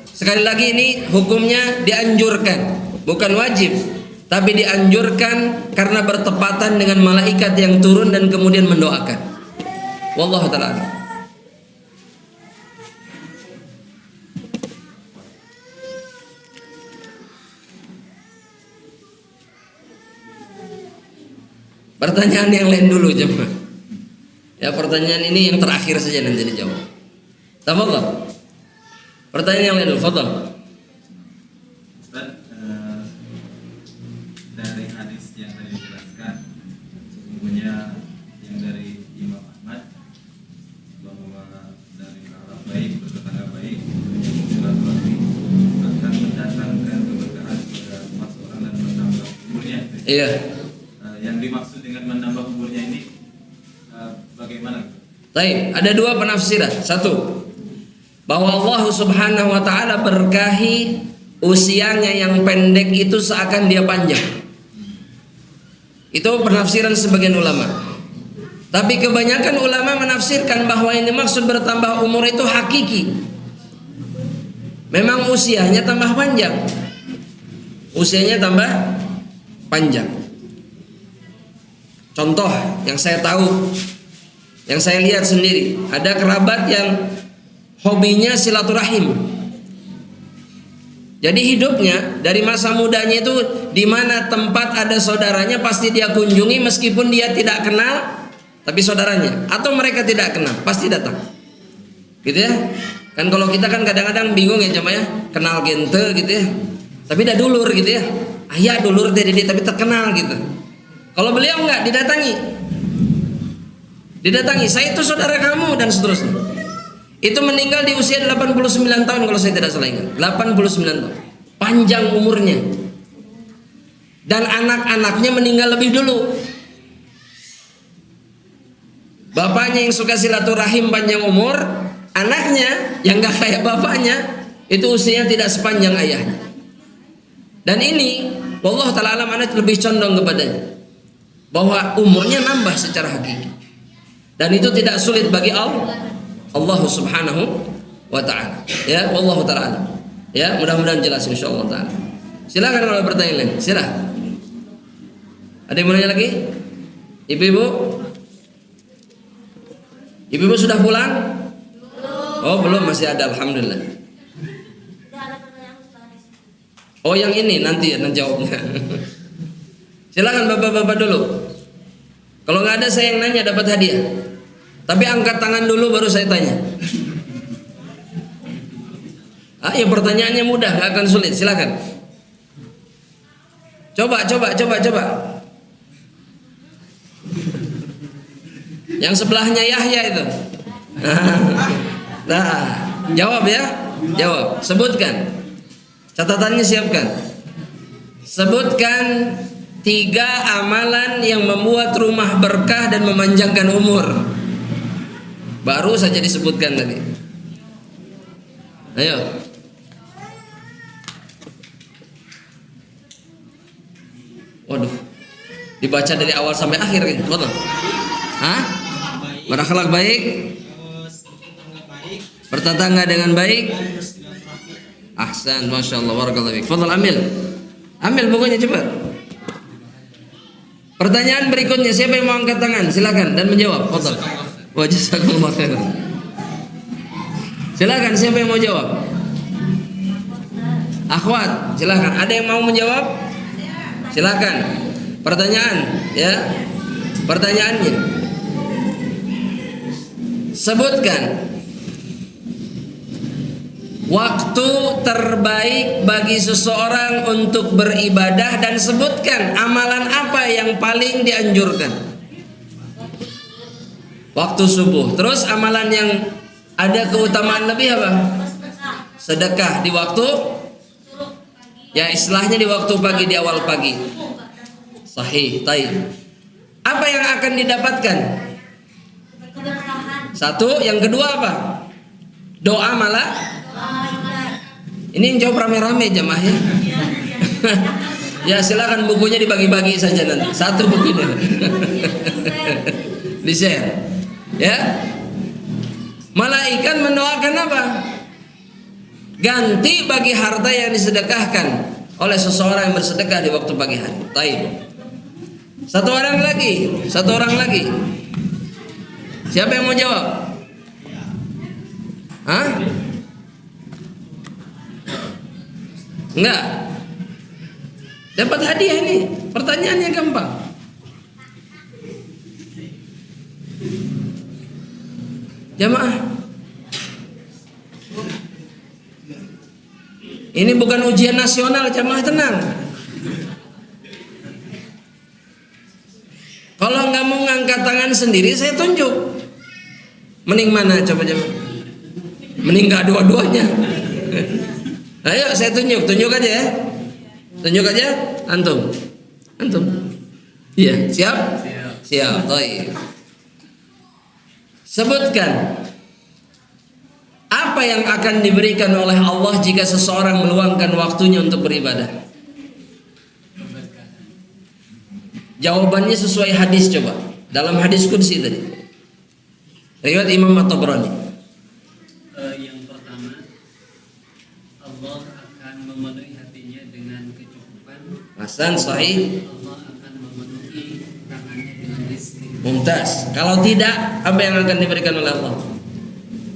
Sekali lagi ini hukumnya dianjurkan, bukan wajib, tapi dianjurkan karena bertepatan dengan malaikat yang turun dan kemudian mendoakan. Wallahu ta'ala. Pertanyaan yang lain dulu jemaah. Ya pertanyaan ini yang terakhir saja nanti dijawab. Tafadhol. Pertanyaan yang lain dulu, fadhol. Ustaz, dari hadis yang tadi dijelaskan, sesungguhnya yang dari Imam Ahmad bahwa dari akhlak baik, bertetangga baik, silaturahmi akan mendatangkan Iya. Yang dimaksud dengan menambah umurnya ini bagaimana? Baik, ada dua penafsiran. Satu, bahwa Allah Subhanahu wa taala berkahi usianya yang pendek itu seakan dia panjang. Itu penafsiran sebagian ulama. Tapi kebanyakan ulama menafsirkan bahwa ini maksud bertambah umur itu hakiki. Memang usianya tambah panjang. Usianya tambah panjang. Contoh yang saya tahu, yang saya lihat sendiri, ada kerabat yang hobinya silaturahim. Jadi hidupnya dari masa mudanya itu di mana tempat ada saudaranya pasti dia kunjungi meskipun dia tidak kenal, tapi saudaranya atau mereka tidak kenal pasti datang. Gitu ya. Kan kalau kita kan kadang-kadang bingung ya jemaah ya, kenal gente gitu ya. Tapi dah dulur gitu ya. Ayah dulur dia tapi terkenal gitu. Kalau beliau enggak didatangi, saya itu saudara kamu dan seterusnya. Itu meninggal di usia 89 tahun kalau saya tidak salah ingat. 89 tahun. Panjang umurnya. Dan anak-anaknya meninggal lebih dulu. Bapaknya yang suka silaturahim panjang umur, anaknya yang enggak kayak bapaknya itu usianya tidak sepanjang ayahnya. Dan ini wallahu ta'ala alam anak lebih condong kepadanya bahwa umurnya nambah secara hakiki. Dan itu tidak sulit bagi Allah Subhanahu wa taala. Ya, wallahu taala. Ya, mudah-mudahan jelas insyaallah taala. Silakan kalau pertanyaan lain. Silakan. Ada yang mau nanya lagi? Ibu-ibu? Ibu-ibu sudah pulang? Oh, belum, masih ada, alhamdulillah. Oh, yang ini nanti jawabnya. Silakan bapak-bapak dulu. Kalau nggak ada saya yang nanya dapat hadiah. Tapi angkat tangan dulu baru saya tanya. Ya pertanyaannya mudah, nggak akan sulit. Silakan. Coba. Yang sebelahnya Yahya itu. Nah, jawab ya. Jawab. Sebutkan. Catatannya siapkan. Sebutkan 3 amalan yang membuat rumah berkah dan memanjangkan umur. Baru saja disebutkan tadi. Ayo. Waduh. Dibaca dari awal sampai akhir gitu. Betul? Hah? Berakhlak baik. Bertetangga dengan baik. Ahsan, Masya Allah, barakallahu fiik. Fadal ambil bukunya cepat. Pertanyaan berikutnya, siapa yang mau angkat tangan? Silakan dan menjawab. Fadal. Wa jazakumullah khairan. Silakan, siapa yang mau jawab? Akhwat, silakan. Ada yang mau menjawab? Silakan. Pertanyaan, ya. Pertanyaannya. Sebutkan waktu terbaik bagi seseorang untuk beribadah dan sebutkan amalan apa yang paling dianjurkan. Waktu subuh. Terus amalan yang ada keutamaan lebih apa? Sedekah di waktu, ya istilahnya di waktu pagi, di awal pagi. Sahih, taib. Apa yang akan didapatkan? Satu, yang kedua apa? Doa malah. Ini yang jawab rame-rame jamaah ya. Ya silakan bukunya dibagi-bagi saja nanti. Satu bukunya. Di-share. Ya. Malaikat mendoakan apa? Ganti bagi harta yang disedekahkan oleh seseorang yang bersedekah di waktu pagi hari. Taib. Satu orang lagi. Siapa yang mau jawab? Hah? Enggak. Dapat hadiah ini. Pertanyaannya gampang. Jamaah. Ini bukan ujian nasional, jamaah tenang. Kalau nggak mau ngangkat tangan sendiri, saya tunjuk. Mending mana coba jamaah? Mending nggak dua-duanya. Ayo saya tunjuk aja ya. Tunjuk aja antum. Antum? Iya, siap? Siap. Baik. Sebutkan apa yang akan diberikan oleh Allah jika seseorang meluangkan waktunya untuk beribadah. Jawabannya sesuai hadis coba. Dalam hadis qudsi tadi. Riwayat Imam At-Tabrani. Yang pertama, Allah akan memenuhi hatinya dengan kecukupan. Hasan sahih. Allah akan memenuhi tangannya dengan rezeki. Mumtaz. Kalau tidak, apa yang akan diberikan oleh Allah?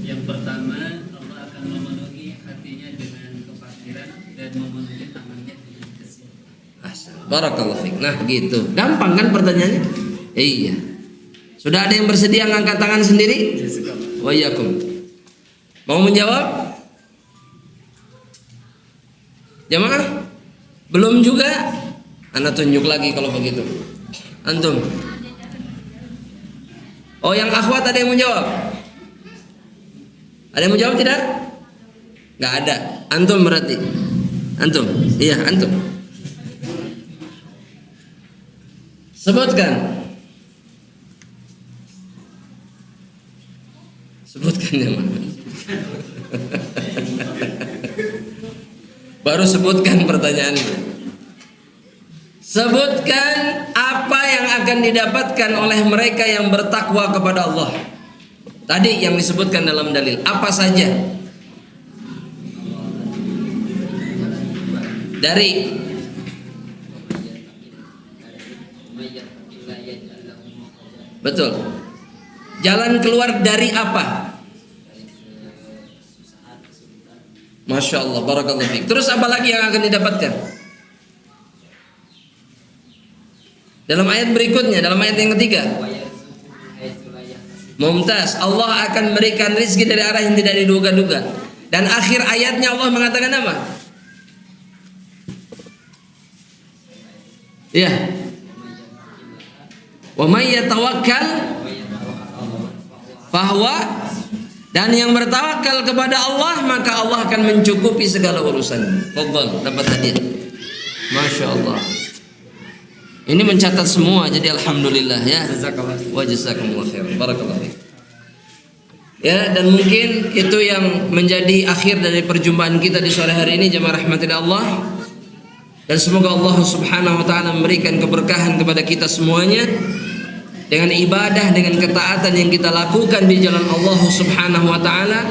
Yang pertama, Allah akan memenuhi hatinya dengan kefakiran dan memenuhi tangannya dengan kesiapan. Hasan. Barakallahu fiik. Nah, gitu. Gampang kan pertanyaannya? Iya. Sudah ada yang bersedia ngangkat tangan sendiri? Wa iyyakum. Mau menjawab? Jamaah? Belum juga? Ana tunjuk lagi kalau begitu. Antum. Oh, yang akhwat ada yang menjawab? Ada yang menjawab tidak? Enggak ada. Antum berarti. Antum. Iya, antum. Sebutkan. Sebutkan yang mana? Baru sebutkan pertanyaannya. Sebutkan apa yang akan didapatkan oleh mereka yang bertakwa kepada Allah. Tadi yang disebutkan dalam dalil. Apa saja? Dari betul. Jalan keluar dari apa? Masya Allah, barakallahu fiik. Terus apa lagi yang akan didapatkan? Dalam ayat berikutnya, dalam ayat yang ketiga. Mumtaz, Allah akan memberikan rezeki dari arah yang tidak diduga-duga. Dan akhir ayatnya Allah mengatakan apa? Ya. Wa may yatawakkal fahuwa, dan yang bertawakal kepada Allah maka Allah akan mencukupi segala urusan. Fadhal, dapat hadiah. Masya Allah. Ini mencatat semua, jadi alhamdulillah ya. Wa jazakumullah khair. Barakallahu fiik. Ya, dan mungkin itu yang menjadi akhir dari perjumpaan kita di sore hari ini, jemaah rahmatillah Allah. Dan semoga Allah Subhanahu wa taala memberikan keberkahan kepada kita semuanya dengan ibadah, dengan ketaatan yang kita lakukan di jalan Allah Subhanahu wa taala.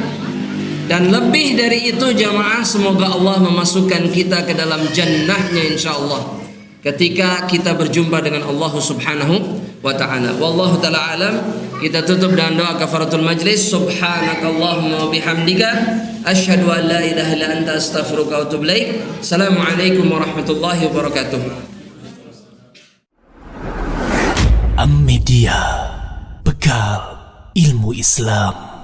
Dan lebih dari itu jamaah, semoga Allah memasukkan kita ke dalam jannahnya insyaallah ketika kita berjumpa dengan Allah Subhanahu wa taala. Wallahu taala alam. Kita tutup dengan doa kafaratul majlis. Subhanakallahumma wa bihamdika asyhadu an la ilaha illa anta astaghfiruka wa atubu ilaik. Assalamualaikum warahmatullahi wabarakatuh. Am Media, bekal ilmu Islam.